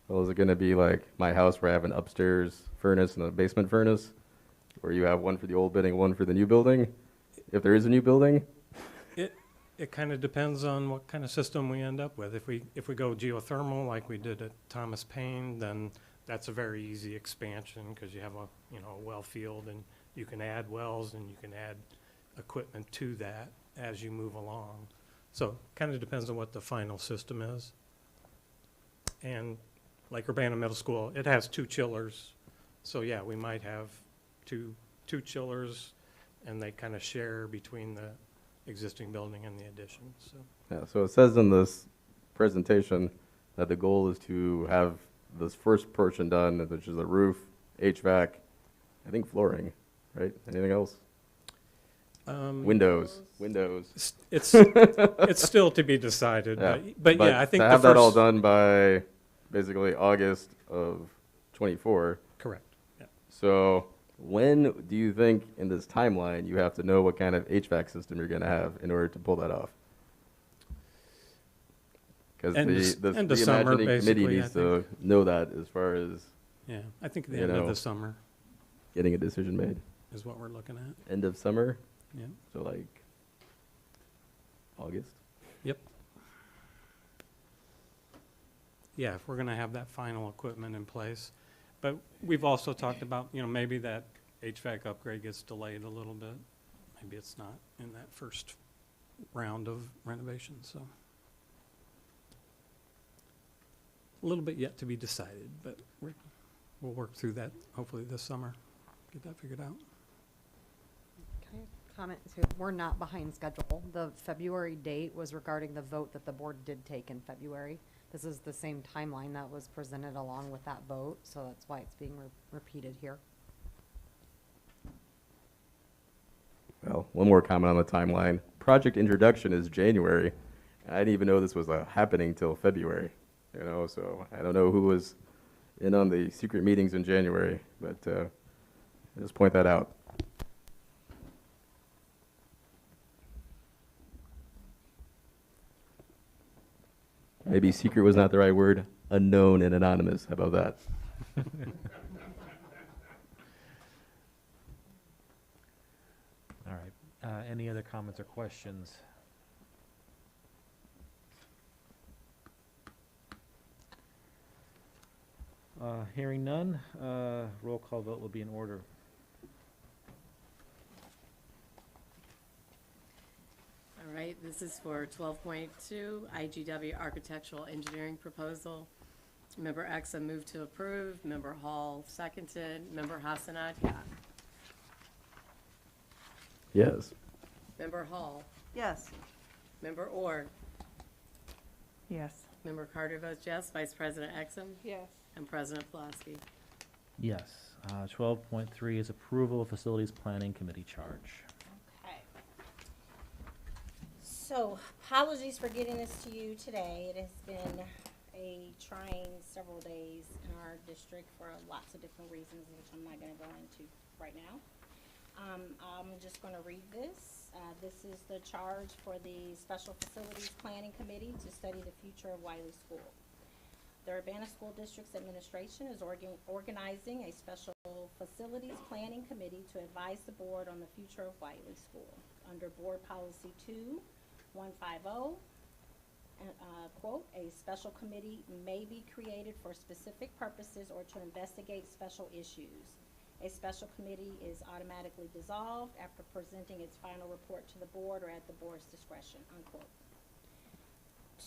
Well, is it going to be like my house where I have an upstairs furnace and a basement furnace, where you have one for the old building, one for the new building, if there is a new building? It kind of depends on what kind of system we end up with. If we go geothermal like we did at Thomas Paine, then that's a very easy expansion because you have a well field and you can add wells and you can add equipment to that as you move along. So kind of depends on what the final system is. And like Urbana Middle School, it has 2 chillers. So yeah, we might have two chillers, and they kind of share between the existing building and the addition. So Yeah, so it says in this presentation that the goal is to have this first portion done, which is the roof, HVAC, I think flooring, right? Anything else? Windows. it's still to be decided. Yeah. But yeah, I think to the have that all first- done by basically August of 24. Correct. Yeah. So when do you think in this timeline you have to know what kind of HVAC system you're going to have in order to pull that off? Because the end of summer, reimagining committee basically, needs to know that as far as Yeah, I think the end of the summer. getting a decision made. is what we're looking at. End of summer, Yeah. so like August. Yep. Yeah, if we're gonna have that final equipment in place. But we've also talked about, maybe that HVAC upgrade gets delayed a little bit. Maybe it's not in that first round of renovations, so. A little bit yet to be decided, but we'll work through that hopefully this summer, get that figured out. Can I comment too? We're not behind schedule. The February date was regarding the vote that the board did take in February. This is the same timeline that was presented along with that vote, so that's why it's being repeated here. Well, one more comment on the timeline. Project introduction is January. I didn't even know this was happening till February. So I don't know who was in on the secret meetings in January, but I'll just point that out. Maybe secret was not the right word. Unknown and anonymous. How about that? All right. Any other comments or questions? Hearing none, roll call vote will be in order. All right, this is for 12.2, IGW Architectural Engineering Proposal. Member Exum moved to approve, Member Hall seconded, Member Hassanat. Yes. Member Hall, Yes. Member Orr, Yes. Member Carter votes yes, Vice President Exum, Yes. and President Pulaski. Yes. 12.3 is approval of Facilities Planning Committee charge. Okay. So apologies for getting this to you today. It has been a trying several days in our district for lots of different reasons, which I'm not going to go into right now. I'm just going to read this. This is the charge for the Special Facilities Planning Committee to study the future of Wiley School. The Urbana School District's administration is organizing a Special Facilities Planning Committee to advise the board on the future of Wiley School. Under Board Policy 2150, quote, a special committee may be created for specific purposes or to investigate special issues. A special committee is automatically dissolved after presenting its final report to the board or at the board's discretion, unquote.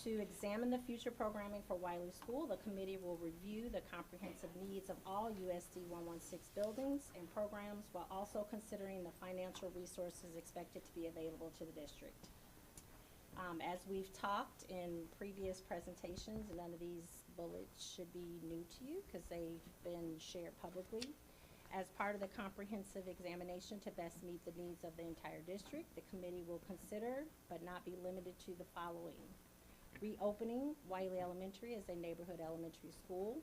To examine the future programming for Wiley School, the committee will review the comprehensive needs of all USD 116 buildings and programs while also considering the financial resources expected to be available to the district. As we've talked in previous presentations, none of these bullets should be new to you because they've been shared publicly. As part of the comprehensive examination to best meet the needs of the entire district, the committee will consider, but not be limited to, the following. Reopening Wiley Elementary as a neighborhood elementary school.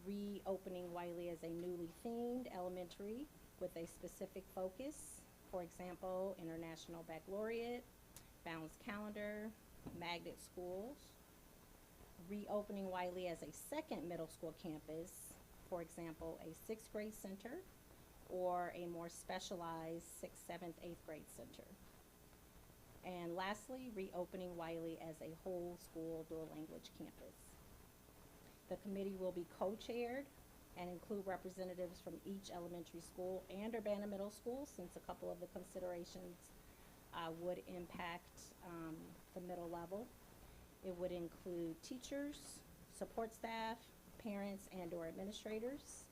Reopening Wiley as a newly themed elementary with a specific focus. For example, International Baccalaureate, balanced calendar, magnet schools. Reopening Wiley as a second middle school campus. For example, a 6th grade center or a more specialized 6th, 7th, 8th grade center. And lastly, reopening Wiley as a whole school dual language campus. The committee will be co-chaired and include representatives from each elementary school and Urbana Middle School, since a couple of the considerations would impact the middle level. It would include teachers, support staff, parents and or administrators,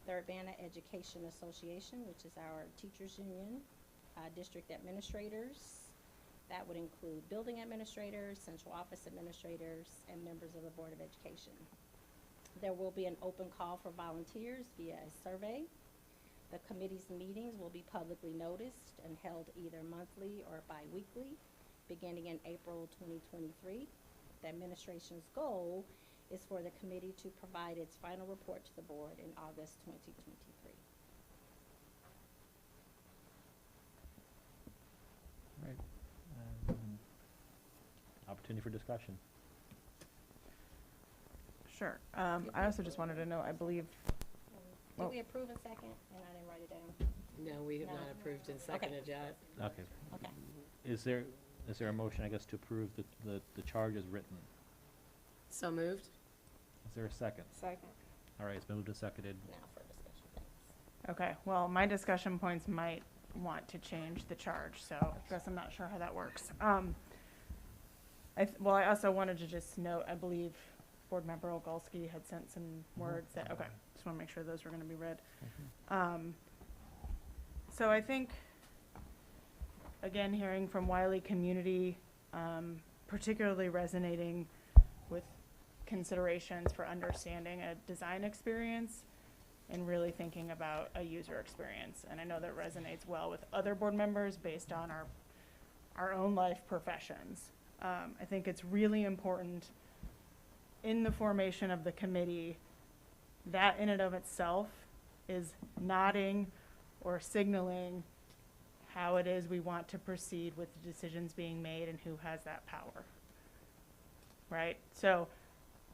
the Urbana Education Association, which is our teachers union, district administrators. That would include building administrators, central office administrators, and members of the Board of Education. There will be an open call for volunteers via a survey. The committee's meetings will be publicly noticed and held either monthly or bi-weekly, beginning in April 2023. The administration's goal is for the committee to provide its final report to the board in August 2023. All right. Opportunity for discussion. Sure. I also just wanted to know, I believe, Did we approve a second? And I didn't write it down. No, we have No. not approved and seconded yet. Okay. Okay. Is there a motion, I guess, to approve the charge as written? So moved? Is there a second? Second. All right, it's been moved and seconded. Now for discussion, thanks. Okay, well, my discussion points might want to change the charge, so I guess I'm not sure how that works. I also wanted to just note, I believe Board Member Ogulski had sent some words that, okay, just want to make sure those were going to be read. So I think, again, hearing from Wiley community, particularly resonating with considerations for understanding a design experience and really thinking about a user experience. And I know that resonates well with other board members based on our own life professions. I think it's really important in the formation of the committee that in and of itself is nodding or signaling how it is we want to proceed with the decisions being made and who has that power, right? So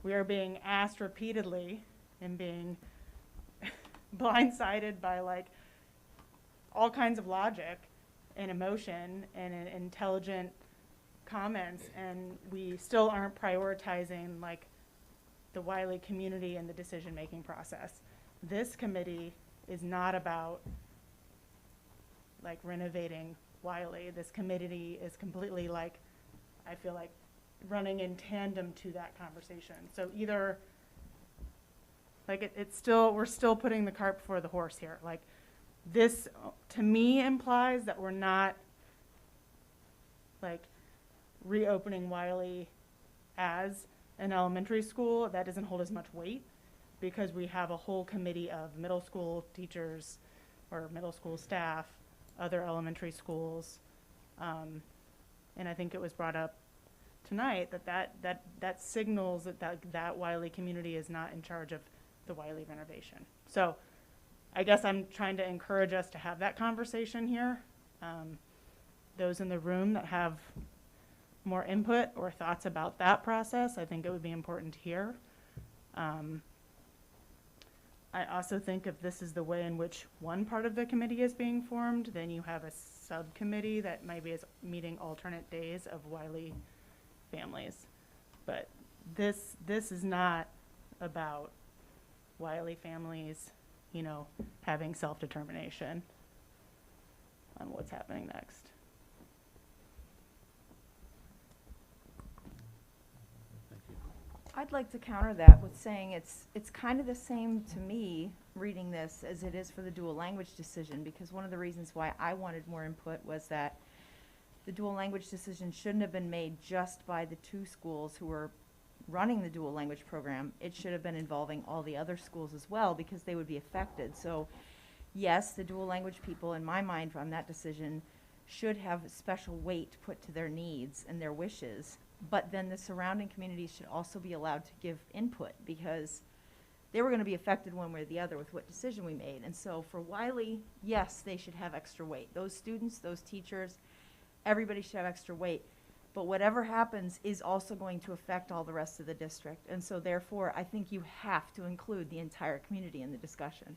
we are being asked repeatedly and being blindsided by like all kinds of logic and emotion and intelligent comments, and we still aren't prioritizing like the Wiley community and the decision-making process. This committee is not about like renovating Wiley. This committee is completely like, I feel like, running in tandem to that conversation. So either like we're still putting the cart before the horse here. Like this to me implies that we're not like reopening Wiley as an elementary school. That doesn't hold as much weight because we have a whole committee of middle school teachers or middle school staff, other elementary schools. And I think it was brought up tonight that signals that Wiley community is not in charge of the Wiley renovation. So I guess I'm trying to encourage us to have that conversation here. Those in the room that have more input or thoughts about that process, I think it would be important to hear. I also think if this is the way in which one part of the committee is being formed, then you have a subcommittee that maybe is meeting alternate days of Wiley families. But this is not about Wiley families, you know, having self-determination on what's happening next. Thank you. I'd like to counter that with saying it's kind of the same to me reading this as it is for the dual language decision, because one of the reasons why I wanted more input was that the dual language decision shouldn't have been made just by the two schools who were running the dual language program. It should have been involving all the other schools as well because they would be affected. So yes, the dual language people in my mind on that decision should have special weight put to their needs and their wishes, but then the surrounding communities should also be allowed to give input because they were going to be affected one way or the other with what decision we made. And so for Wiley, yes, they should have extra weight. Those students, those teachers, everybody should have extra weight. But whatever happens is also going to affect all the rest of the district. And so therefore, I think you have to include the entire community in the discussion.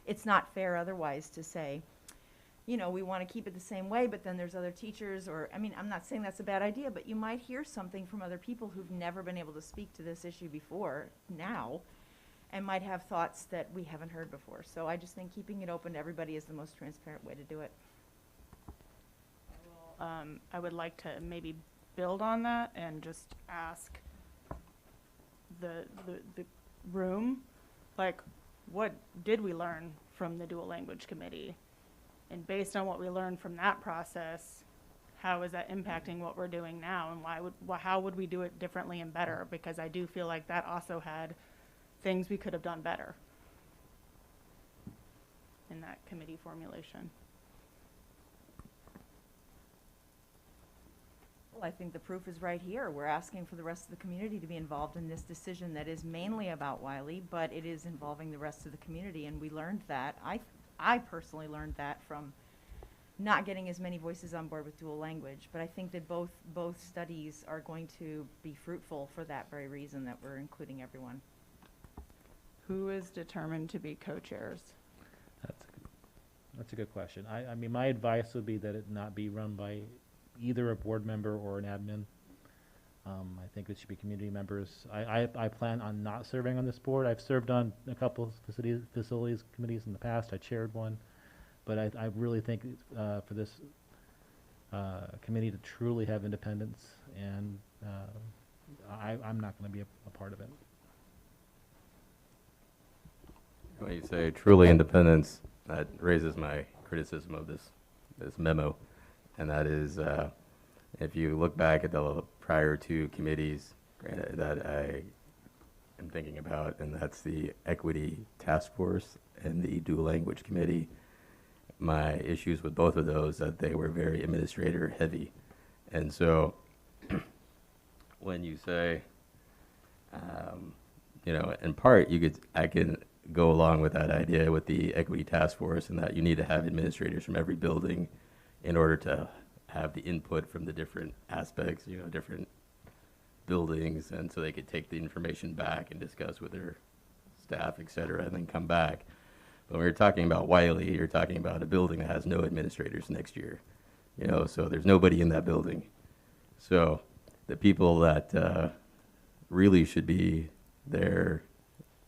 It's not fair otherwise to say, you know, we want to keep it the same way, but then there's other teachers, or, I mean, I'm not saying that's a bad idea, but you might hear something from other people who've never been able to speak to this issue before now, and might have thoughts that we haven't heard before. So I just think keeping it open to everybody is the most transparent way to do it. I would like to maybe build on that and just ask the room, like, what did we learn from the dual language committee? And based on what we learned from that process, how is that impacting what we're doing now? And how would we do it differently and better? Because I do feel like that also had things we could have done better in that committee formulation. Well, I think the proof is right here. We're asking for the rest of the community to be involved in this decision that is mainly about Wiley, but it is involving the rest of the community, and we learned that. I personally learned that from not getting as many voices on board with dual language, but I think that both studies are going to be fruitful for that very reason, that we're including everyone. Who is determined to be co-chairs? That's a good question. I mean, my advice would be that it not be run by either a board member or an admin. I think it should be community members. I plan on not serving on this board. I've served on a couple of facilities committees in the past. I chaired one. But I really think for this committee to truly have independence, and I'm not going to be a part of it. When you say truly independence, that raises my criticism of this memo, and that is, if you look back at the prior two committees that I am thinking about, and that's the Equity Task Force and the Dual Language Committee, my issues with both of those that they were very administrator heavy, and so when you say, in part, I can go along with that idea with the Equity Task Force, and that you need to have administrators from every building in order to have the input from the different aspects, different buildings, and so they could take the information back and discuss with their staff, et cetera, and then come back. But when you're talking about Wiley, you're talking about a building that has no administrators next year, so there's nobody in that building. So the people that really should be there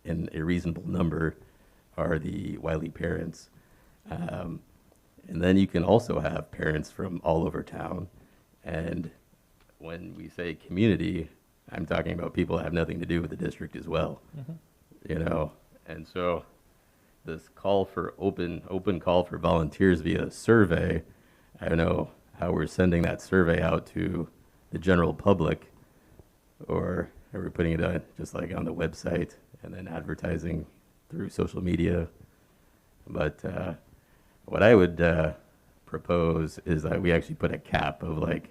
in a reasonable number are the Wiley parents. And then you can also have parents from all over town. And when we say community, I'm talking about people that have nothing to do with the district as well. Mm-hmm. And so this call for open call for volunteers via survey, I don't know how we're sending that survey out to the general public, or are we putting it on just like on the website and then advertising through social media? But what I would propose is that we actually put a cap of I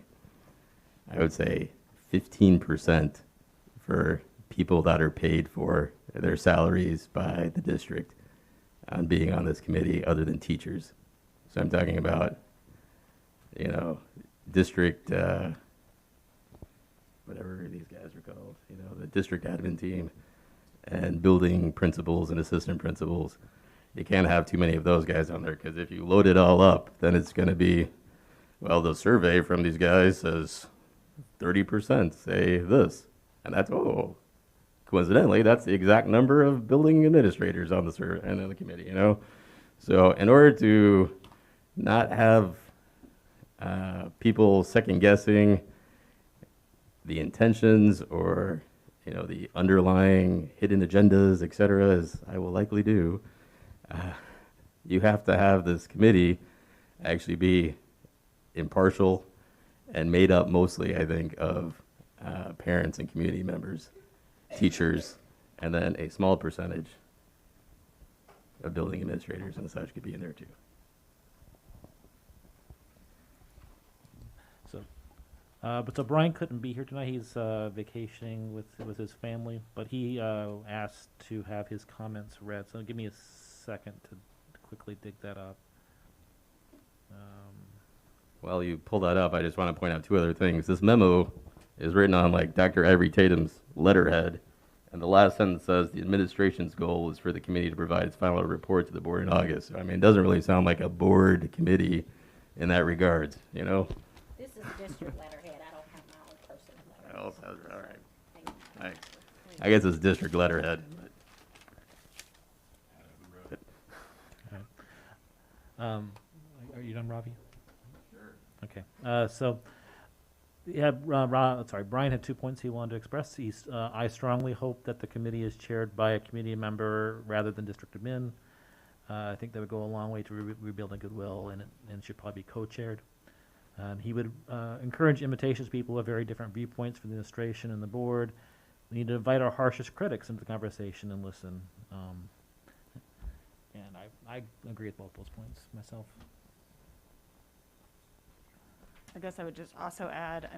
would say 15% for people that are paid for their salaries by the district on being on this committee other than teachers. So I'm talking about, district, whatever these guys are called, the district admin team and building principals and assistant principals. You can't have too many of those guys on there, because if you load it all up, then it's going to be, well, the survey from these guys says 30% say this. And that's, coincidentally, that's the exact number of building administrators on the survey and on the committee, So in order to not have people second guessing the intentions or, the underlying hidden agendas, et cetera, as I will likely do, you have to have this committee actually be impartial and made up mostly, I think, of parents and community members, teachers, and then a small percentage of building administrators and such could be in there too. So Brian couldn't be here tonight. He's vacationing with his family, but he asked to have his comments read. So give me a second to quickly dig that up. While you pull that up, I just want to point out two other things. This memo is written on Dr. Ivory Tatum's letterhead, and the last sentence says the administration's goal is for the committee to provide its final report to the board in August. So, it doesn't really sound like a board committee in that regard, This is district letterhead. I don't have my own personal letterhead. All right. I guess it's district letterhead. Are you done, Robbie? Sure. Okay. So, Brian had 2 points he wanted to express. I strongly hope that the committee is chaired by a community member rather than district admin. I think that would go a long way to rebuilding goodwill, and should probably be co-chaired. He would encourage invitations to people with very different viewpoints from the administration and the board. We need to invite our harshest critics into the conversation and listen. And I agree with both those points myself. I guess I would just also add,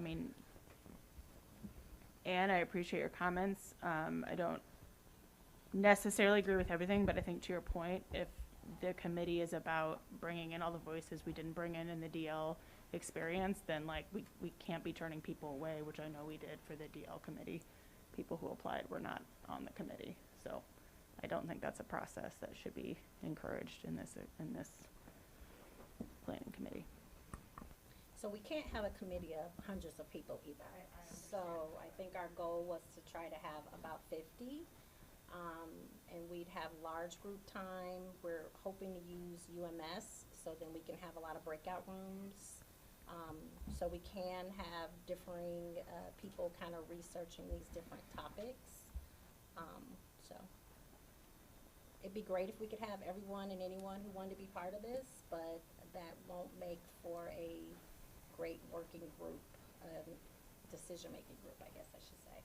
Anne, I appreciate your comments. I don't necessarily agree with everything, but I think to your point, if the committee is about bringing in all the voices we didn't bring in the DL experience, then we can't be turning people away, which I know we did for the DL committee. People who applied were not on the committee, so I don't think that's a process that should be encouraged in this planning committee. So we can't have a committee of hundreds of people either. So I think our goal was to try to have about 50. And we'd have large group time. We're hoping to use UMS, so then we can have a lot of breakout rooms. So we can have differing people kind of researching these different topics. So it'd be great if we could have everyone and anyone who wanted to be part of this, but that won't make for a great working group, decision-making group, I guess I should say.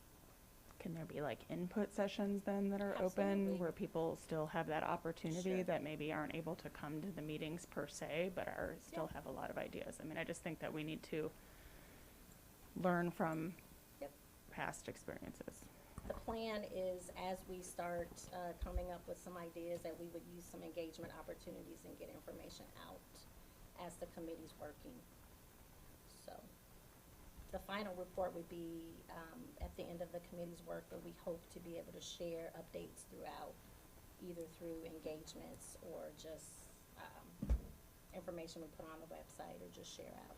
Can there be like input sessions then that are Absolutely. open where people still have that opportunity Sure. that maybe aren't able to come to the meetings per se, but are still have a lot of ideas? I mean, I just think that we need to learn from Yep. past experiences. The plan is, as we start coming up with some ideas, that we would use some engagement opportunities and get information out as the committee's working. So the final report would be at the end of the committee's work, but we hope to be able to share updates throughout, either through engagements or just information we put on the website or just share out.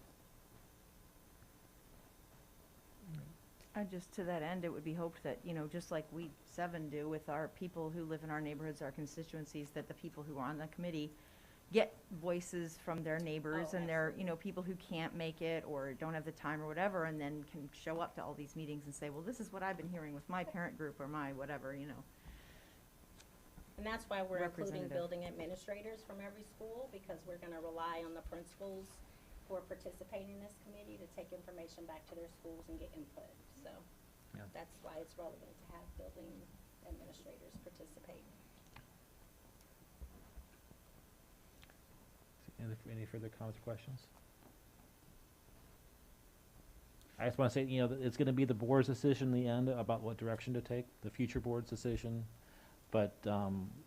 Just to that end, it would be hoped that, just like we 7 do with our people who live in our neighborhoods, our constituencies, that the people who are on the committee get voices from their neighbors and their, people who can't make it or don't have the time or whatever, and then can show up to all these meetings and say, well, this is what I've been hearing with my parent group or my whatever, And that's why we're including Representative. building administrators from every school, because we're gonna rely on the principals who are participating in this committee to take information back to their schools and get input. So Yeah. that's why it's relevant to have building administrators participate. Any further comments or questions? I just want to say, that it's going to be the board's decision in the end about what direction to take, the future board's decision. But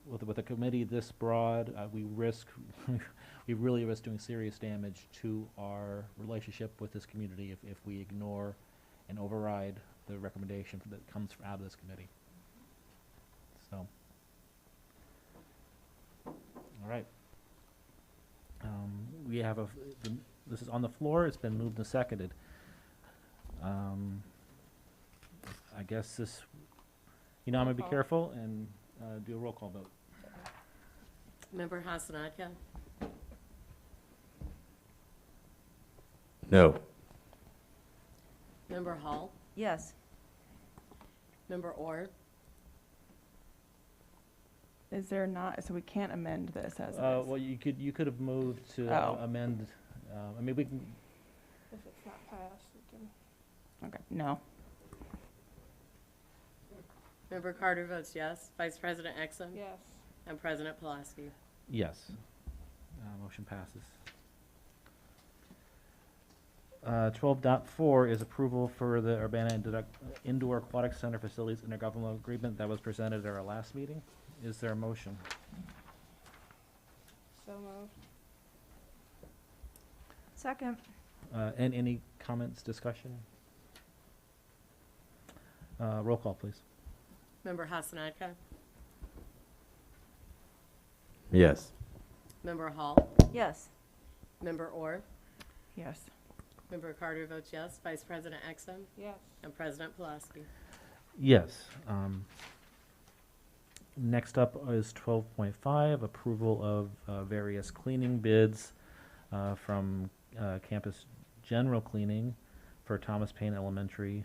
with a committee this broad, we really risk doing serious damage to our relationship with this community if we ignore and override the recommendation that comes out of this committee. So, all right. We have this is on the floor. It's been moved and seconded. I guess this, I'm gonna be careful and do a roll call vote. Member Hasanadka? No. Member Hall? yes. Member Orr? Is there not, so we can't amend this as it is? Well, you could have moved to amend. I mean, we can. If it's not passed, we can. Okay, no. Member Carter votes yes. Vice President Exum? Yes. And President Pulaski? Yes. Motion passes. 12.4 is approval for the Urbana Indoor Aquatic Center Facilities Intergovernmental Agreement that was presented at our last meeting. Is there a motion? So moved. Second. And any comments, discussion? Roll call, please. Member Hasanadka? Yes. Member Hall? Yes. Member Orr? Yes. Member Carter votes yes. Vice President Exum? Yes. And President Pulaski? Yes. Next up is 12.5, approval of various cleaning bids from campus general cleaning for Thomas Paine Elementary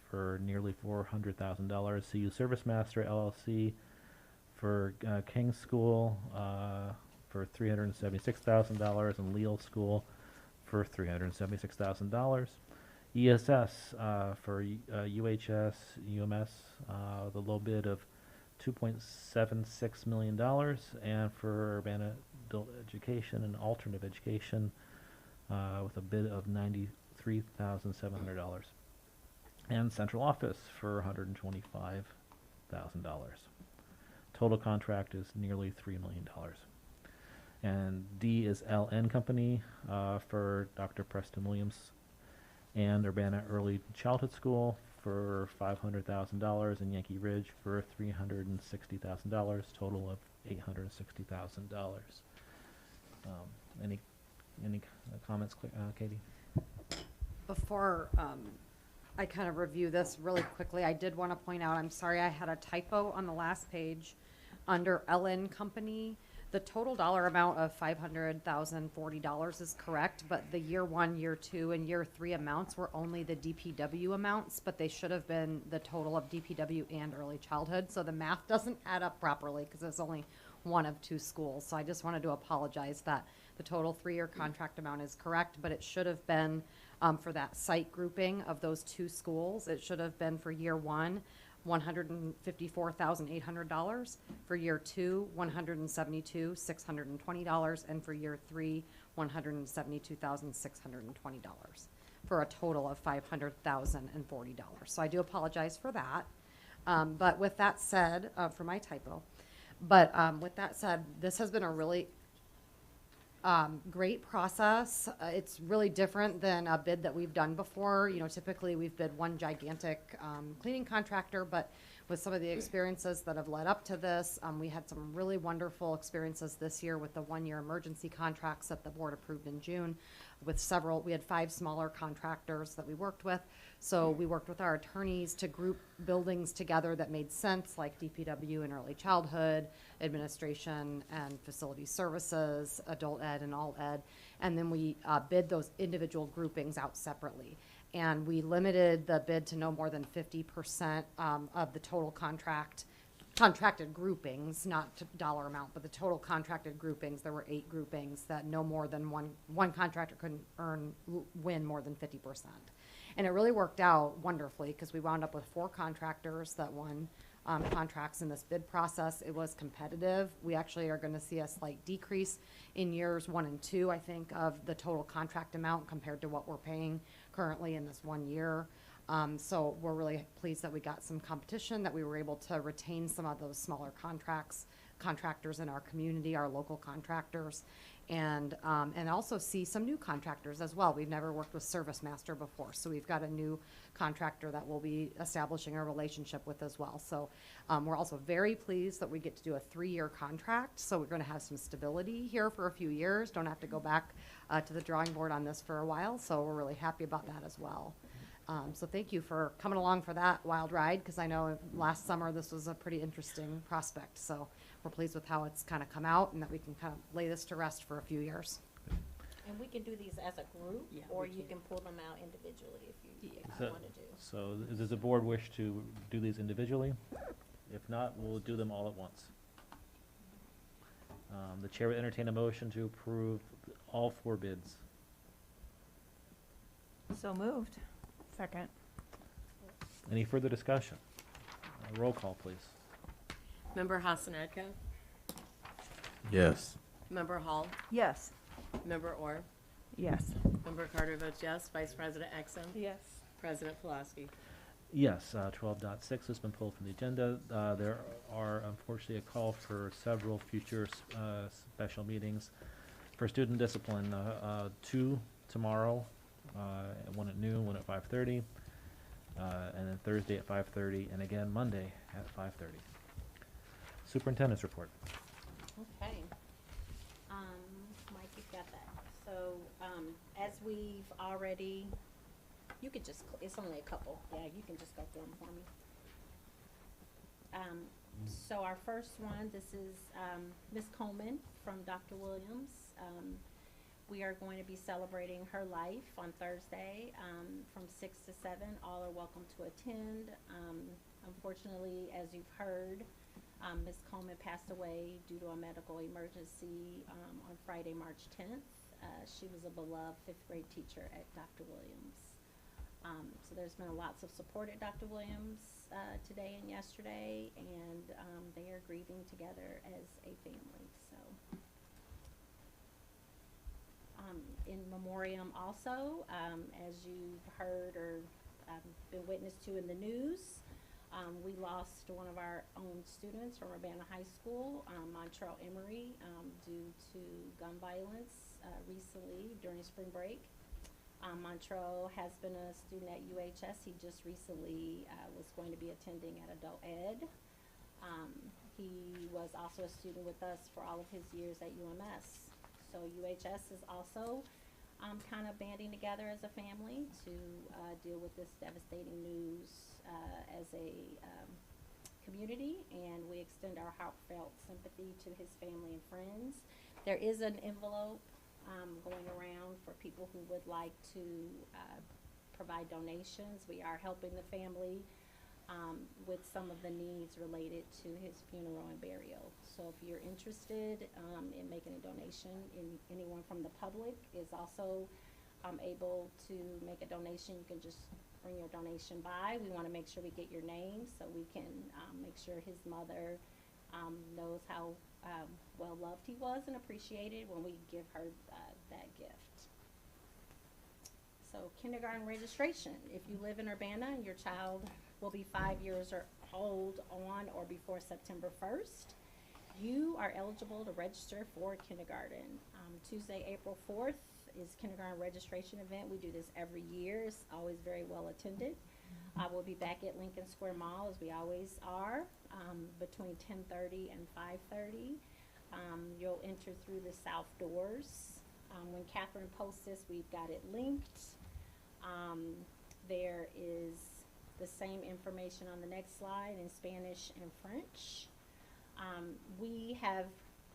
for nearly $400,000. CU Service Master LLC for King School for $376,000 and Leal School for $376,000. ESS for UHS, UMS, the low bid of $2.76 million, and for Urbana Adult Education and Alternative Education with a bid of $93,700. And Central Office for $125,000. Total contract is nearly $3 million. And D is LN Company for Dr. Preston Williams and Urbana Early Childhood School for $500,000 and Yankee Ridge for $360,000, total of $860,000. Any comments, Katie? Before I kind of review this really quickly, I did want to point out, I'm sorry, I had a typo on the last page. Under LN Company, the total dollar amount of $500,040 is correct, but the year 1, year 2, and year 3 amounts were only the DPW amounts, but they should have been the total of DPW and early childhood. So the math doesn't add up properly because it's only one of 2 schools. So I just wanted to apologize that the total 3-year contract amount is correct, but it should have been for that site grouping of those 2 schools. It should have been for year 1, $154,800, for year 2, $172,620, and for year 3, $172,620, for a total of $500,040. So I do apologize for that. But with that said, for my typo, with that said, this has been a really great process. It's really different than a bid that we've done before. You know, typically we've bid one gigantic cleaning contractor, but with some of the experiences that have led up to this, we had some really wonderful experiences this year with the 1-year emergency contracts that the board approved in June. We had 5 smaller contractors that we worked with. So we worked with our attorneys to group buildings together that made sense, like DPW and early childhood, administration and facility services, adult ed and alt ed. And then we bid those individual groupings out separately. And we limited the bid to no more than 50% of the total contracted groupings, not to dollar amount, but the total contracted groupings. There were 8 groupings that no more than one contractor couldn't win more than 50%. And it really worked out wonderfully because we wound up with 4 contractors that won contracts in this bid process. It was competitive. We actually are going to see a slight decrease in years 1 and 2, I think, of the total contract amount compared to what we're paying currently in this 1 year. So we're really pleased that we got some competition, that we were able to retain some of those smaller contractors in our community, our local contractors, and also see some new contractors as well. We've never worked with ServiceMaster before, so we've got a new contractor that we'll be establishing a relationship with as well. So we're also very pleased that we get to do a 3-year contract, so we're going to have some stability here for a few years. Don't have to go back to the drawing board on this for a while, so we're really happy about that as well. So thank you for coming along for that wild ride, because I know last summer this was a pretty interesting prospect. So we're pleased with how it's kind of come out and that we can kind of lay this to rest for a few years. And we can do these as a group, Yeah, or we you can. can pull them out individually if you So- want to do. So does the board wish to do these individually? If not, we'll do them all at once. The chair would entertain a motion to approve all 4 bids. So moved. Second. Any further discussion? Roll call, please. Member Hasenetka, Yes. Member Hall, Yes. Member Orr, Yes. Member Carter votes yes. Vice President Exum, Yes. President Pulaski. Yes, 12.6 has been pulled from the agenda. There are unfortunately a call for several future special meetings. For student discipline, 2 tomorrow, 1 at noon, 1 at 5:30, and then Thursday at 5:30, and again Monday at 5:30. Superintendent's report. Okay. Mike, you've got that. So, as we've already, you could just, it's only a couple. Yeah, you can just go through them for me. So our first one, this is Ms. Coleman from Dr. Williams. We are going to be celebrating her life on Thursday from 6 to 7. All are welcome to attend. Unfortunately, as you've heard, Ms. Coleman passed away due to a medical emergency on Friday, March 10th. She was a beloved 5th grade teacher at Dr. Williams. So there's been lots of support at Dr. Williams today and yesterday, and they are grieving together as a family. So, in memoriam also, as you've heard or been witness to in the news, we lost one of our own students from Urbana High School, Montrell Emery, due to gun violence recently during spring break. Montrell has been a student at UHS. He just recently was going to be attending at adult ed. He was also a student with us for all of his years at UMS. So UHS is also kind of banding together as a family to deal with this devastating news as a community, and we extend our heartfelt sympathy to his family and friends. There is an envelope going around for people who would like to provide donations. We are helping the family with some of the needs related to his funeral and burial. So if you're interested in making a donation, anyone from the public is also able to make a donation. You can just bring your donation by. We want to make sure we get your name so we can make sure his mother knows how well loved he was and appreciated when we give her that gift. So kindergarten registration. If you live in Urbana and your child will be 5 years old on or before September 1st, you are eligible to register for kindergarten. Tuesday, April 4th is kindergarten registration event. We do this every year. It's always very well attended. We'll be back at Lincoln Square Mall as we always are between 10:30 and 5:30. You'll enter through the south doors. When Catherine posts this, we've got it linked. There is the same information on the next slide in Spanish and French. We have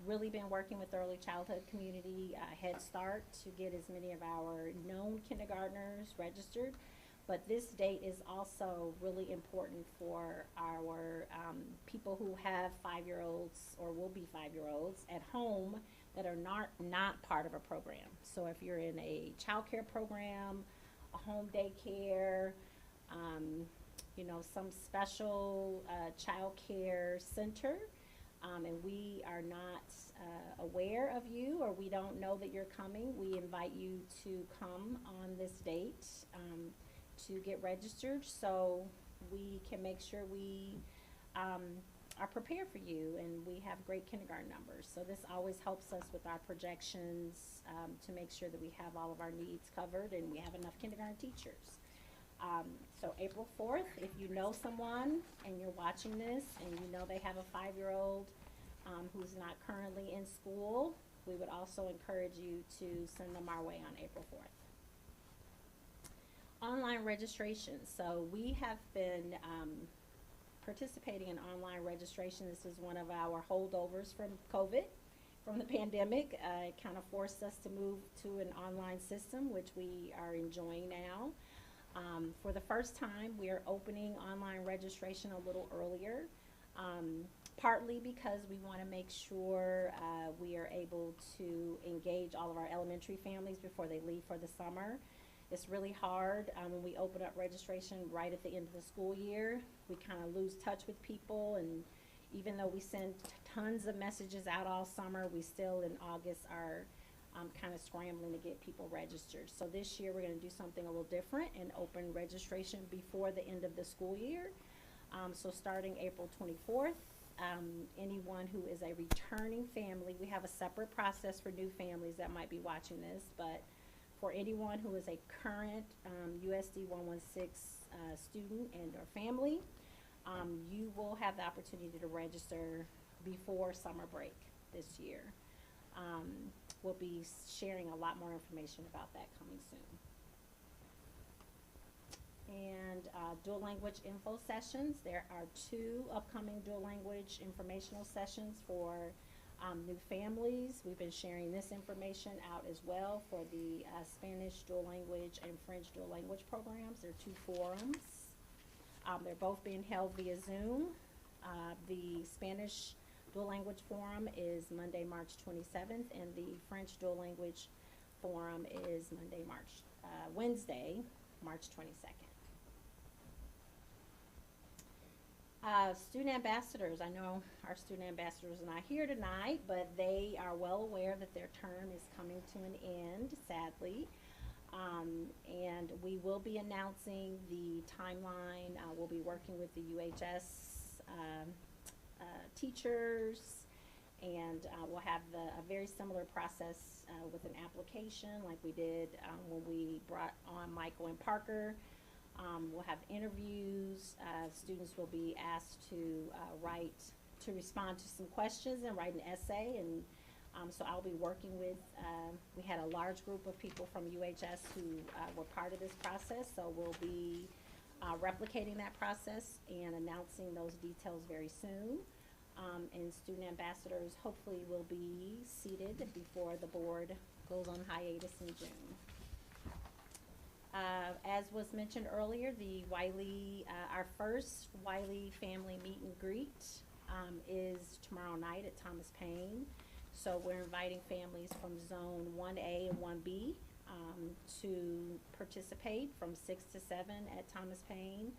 really been working with the early childhood community, Head Start, to get as many of our known kindergartners registered. But this date is also really important for our people who have 5-year-olds or will be 5-year-olds at home that are not part of a program. So if you're in a child care program, a home daycare, you know, some special child care center, and we are not aware of you or we don't know that you're coming, we invite you to come on this date to get registered so we can make sure we are prepared for you, and we have great kindergarten numbers. So this always helps us with our projections to make sure that we have all of our needs covered and we have enough kindergarten teachers. So April 4th, if you know someone and you're watching this and you know they have a 5-year-old who's not currently in school, we would also encourage you to send them our way on April 4th. Online registration. So we have been participating in online registration. This is one of our holdovers from COVID, from the pandemic. It kind of forced us to move to an online system, which we are enjoying now. For the first time, we are opening online registration a little earlier, partly because we want to make sure we are able to engage all of our elementary families before they leave for the summer. It's really hard when we open up registration right at the end of the school year. We kind of lose touch with people, and even though we send tons of messages out all summer, we still in August are kind of scrambling to get people registered. So this year we're going to do something a little different and open registration before the end of the school year. So starting April 24th, anyone who is a returning family, we have a separate process for new families that might be watching this, but for anyone who is a current USD 116 student and or family, you will have the opportunity to register before summer break this year. We'll be sharing a lot more information about that coming soon. And dual language info sessions. There are 2 upcoming dual language informational sessions for new families. We've been sharing this information out as well for the Spanish dual language and French dual language programs. There are 2 forums. They're both being held via Zoom. The Spanish dual language forum is Monday, March 27th, and the French dual language forum is Wednesday, March 22nd. Student ambassadors. I know our student ambassadors are not here tonight, but they are well aware that their term is coming to an end, sadly. And we will be announcing the timeline. We'll be working with the UHS teachers, and we'll have a very similar process with an application like we did when we brought on Michael and Parker. We'll have interviews. Students will be asked to respond to some questions and write an essay, and So I'll be working with, we had a large group of people from UHS who were part of this process, so we'll be replicating that process and announcing those details very soon. And student ambassadors hopefully will be seated before the board goes on hiatus in June. As was mentioned earlier, the Wiley, our first Wiley family meet and greet is tomorrow night at Thomas Paine. So we're inviting families from Zone 1A and 1B to participate from 6 to 7 at Thomas Paine.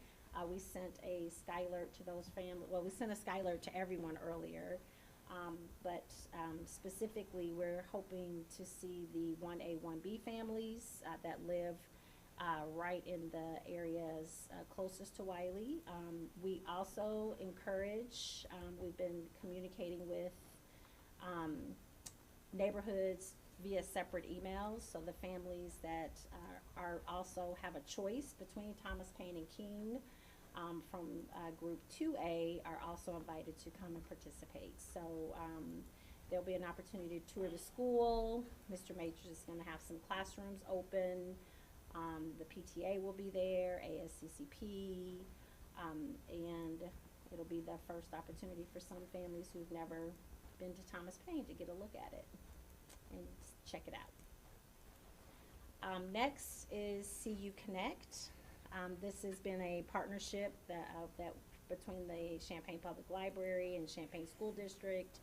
We sent a Skylert to those families. Well, we sent a Skylert to everyone earlier, but specifically we're hoping to see the 1A, 1B families that live right in the areas closest to Wiley. We also encourage, we've been communicating with neighborhoods via separate emails, so the families that are also have a choice between Thomas Paine and Keene from group 2A are also invited to come and participate. So there'll be an opportunity to tour the school. Mr. Majors is going to have some classrooms open. The PTA will be there, ASCCP, and it'll be the first opportunity for some families who've never been to Thomas Paine to get a look at it and check it out. Next is CU Connect. This has been a partnership that between the Champaign Public Library and Champaign School District.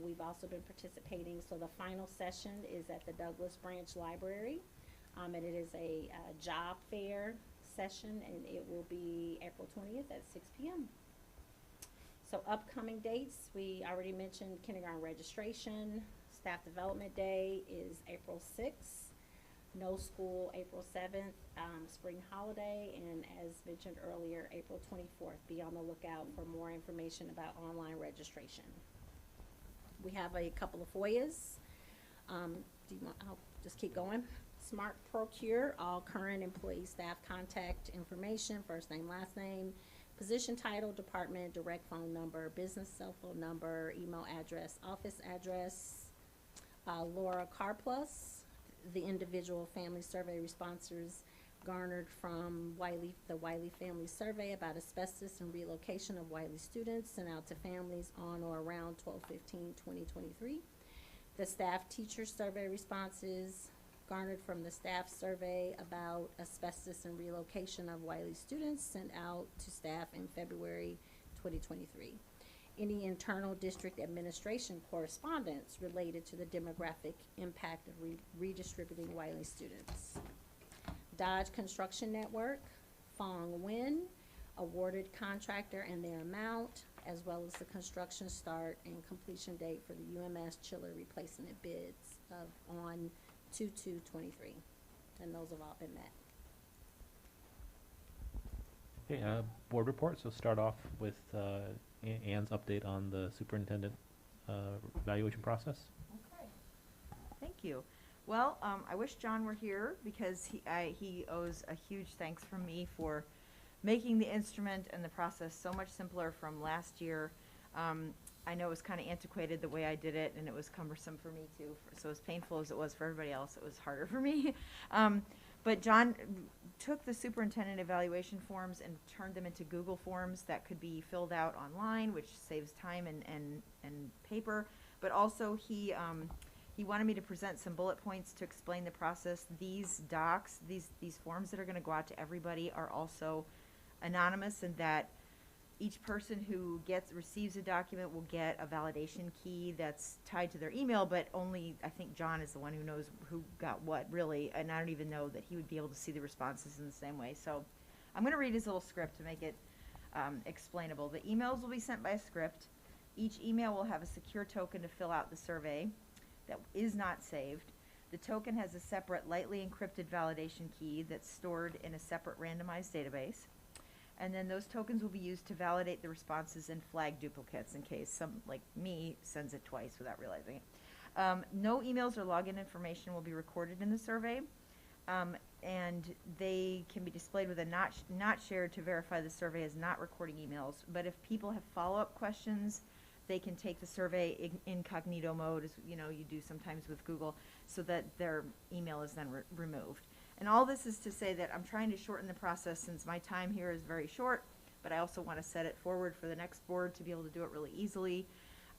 We've also been participating, so the final session is at the Douglas Branch Library, and it is a job fair session, and it will be April 20th at 6 p.m. So upcoming dates, we already mentioned kindergarten registration. Staff Development Day is April 6th. No school April 7th, spring holiday, and as mentioned earlier, April 24th. Be on the lookout for more information about online registration. We have a couple of FOIAs. Do you want, I'll just keep going. Smart Procure, all current employee staff contact information, first name, last name, position title, department, direct phone number, business cell phone number, email address, office address. Laura Carplus, the individual family survey responses garnered from the Wiley Family Survey about asbestos and relocation of Wiley students sent out to families on or around 12/15/2023. The staff teacher survey responses garnered from the staff survey about asbestos and relocation of Wiley students sent out to staff in February 2023. Any internal district administration correspondence related to the demographic impact of redistributing Wiley students. Dodge Construction Network, Fong Nguyen, awarded contractor and their amount, as well as the construction start and completion date for the UMS chiller replacement bids on 2/2/23, and those have all been met. Okay, board report. So start off with Ann's update on the superintendent evaluation process. Okay. Thank you. Well, I wish John were here because he owes a huge thanks from me for making the instrument and the process so much simpler from last year. I know it was kind of antiquated the way I did it, and it was cumbersome for me too. So as painful as it was for everybody else, it was harder for me. But John took the superintendent evaluation forms and turned them into Google forms that could be filled out online, which saves time and paper. But also he wanted me to present some bullet points to explain the process. These docs, these forms that are going to go out to everybody are also anonymous, and that each person who receives a document will get a validation key that's tied to their email, but only I think John is the one who knows who got what, really, and I don't even know that he would be able to see the responses in the same way. So I'm going to read his little script to make it explainable. The emails will be sent by a script. Each email will have a secure token to fill out the survey that is not saved. The token has a separate lightly encrypted validation key that's stored in a separate randomized database. And then those tokens will be used to validate the responses and flag duplicates in case some, like me, sends it twice without realizing it. No emails or login information will be recorded in the survey, and they can be displayed with a not shared to verify the survey is not recording emails. But if people have follow-up questions, they can take the survey incognito mode, as you know, you do sometimes with Google, so that their email is then removed. And all this is to say that I'm trying to shorten the process since my time here is very short, but I also want to set it forward for the next board to be able to do it really easily.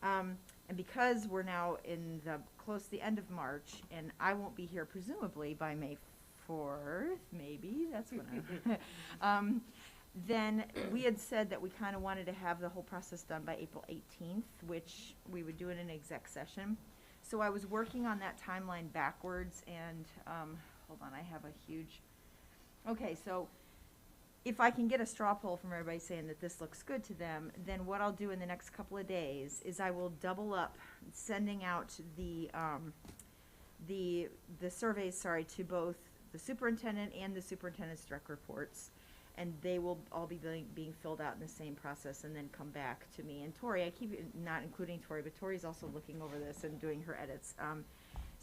And because we're now in the close to the end of March, and I won't be here presumably by May 4th, maybe, that's when I'm, then we had said that we kind of wanted to have the whole process done by April 18th, which we would do in an exec session. So I was working on that timeline backwards, and hold on, I have a huge, okay, so if I can get a straw poll from everybody saying that this looks good to them, then what I'll do in the next couple of days is I will double up sending out the surveys, to both the superintendent and the superintendent's direct reports, and they will all be being filled out in the same process and then come back to me. And Tori, I keep not including Tori, but Tori's also looking over this and doing her edits.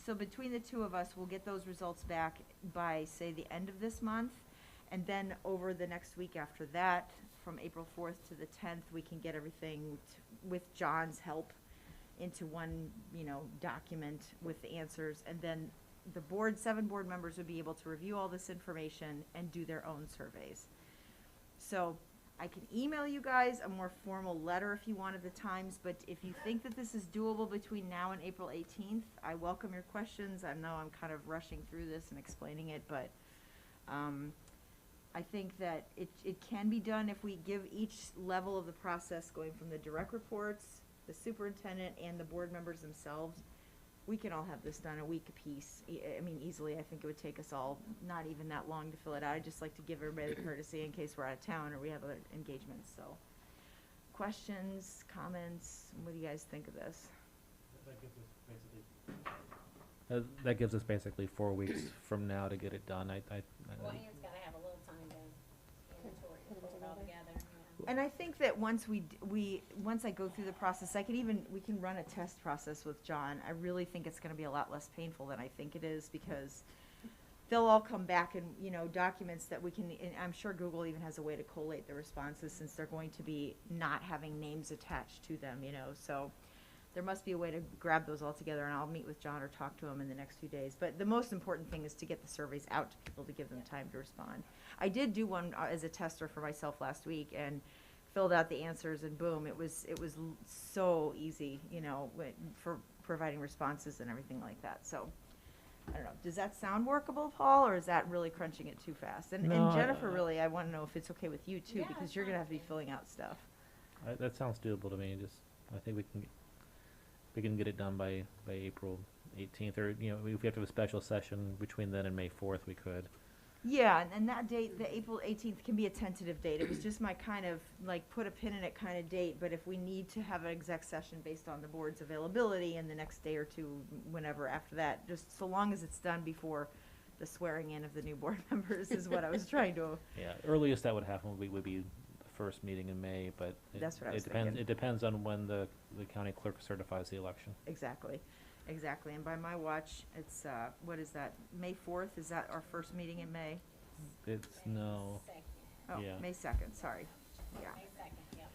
So between the two of us, we'll get those results back by, say, the end of this month. And then over the next week after that, from April 4th to the 10th, we can get everything with John's help into one, document with the answers. And then the 7 board members would be able to review all this information and do their own surveys. So I can email you guys a more formal letter if you want at the times, but if you think that this is doable between now and April 18th, I welcome your questions. I know I'm kind of rushing through this and explaining it, but I think that it can be done if we give each level of the process, going from the direct reports, the superintendent, and the board members themselves. We can all have this done a week apiece. I mean, easily. I think it would take us all not even that long to fill it out. I'd just like to give everybody the courtesy in case we're out of town or we have other engagements. So, questions, comments, what do you guys think of this? That gives us basically 4 weeks from now to get it done. Well, Ann's got to have a little time to inventory and put it all together. And I think that once once I go through the process, we can run a test process with John. I really think it's going to be a lot less painful than I think it is, because they'll all come back and, documents that we can, and I'm sure Google even has a way to collate the responses, since they're going to be not having names attached to them, so there must be a way to grab those all together, and I'll meet with John or talk to him in the next few days. But the most important thing is to get the surveys out to people to give them time to respond. I did do one as a tester for myself last week and filled out the answers, and boom, it was so easy, for providing responses and everything like that. So I don't know. Does that sound workable, Paul, or is that really crunching it too fast? And, No, and Jennifer, really, I want to know if it's okay with you too, Yeah, because it's you're going to fine have to be with me. filling out stuff. that sounds doable to me. I think we can get it done by April 18th, or, if we have to have a special session between then and May 4th, we could. Yeah, and that date, the April 18th, can be a tentative date. It was just my kind of, put a pin in it kind of date, but if we need to have an exec session based on the board's availability in the next day or two, whenever after that, just so long as it's done before the swearing in of the new board members is what I was trying to. Yeah, earliest that would happen would be the first meeting in May, but That's what I was depends. thinking. It depends on when the county clerk certifies the election. Exactly. And by my watch, it's, what is that, May 4th? Is that our first meeting in May? It's no. Oh, Yeah. May 2nd, sorry. Yeah. May 2nd, yep.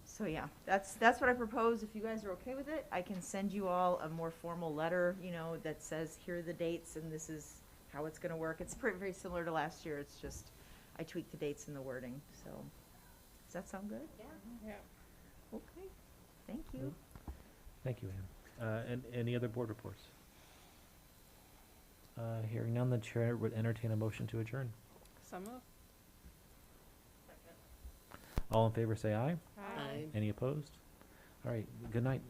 So yeah, that's what I propose. If you guys are okay with it, I can send you all a more formal letter, that says here are the dates and this is how it's gonna work. It's very similar to last year. It's just I tweaked the dates and the wording. So does that sound good? Yeah. Okay. Thank you. Thank you, Ann. And any other board reports? Hearing none, the chair would entertain a motion to adjourn. So moved. All in favor, say aye. Aye. Any opposed? All right. Good night.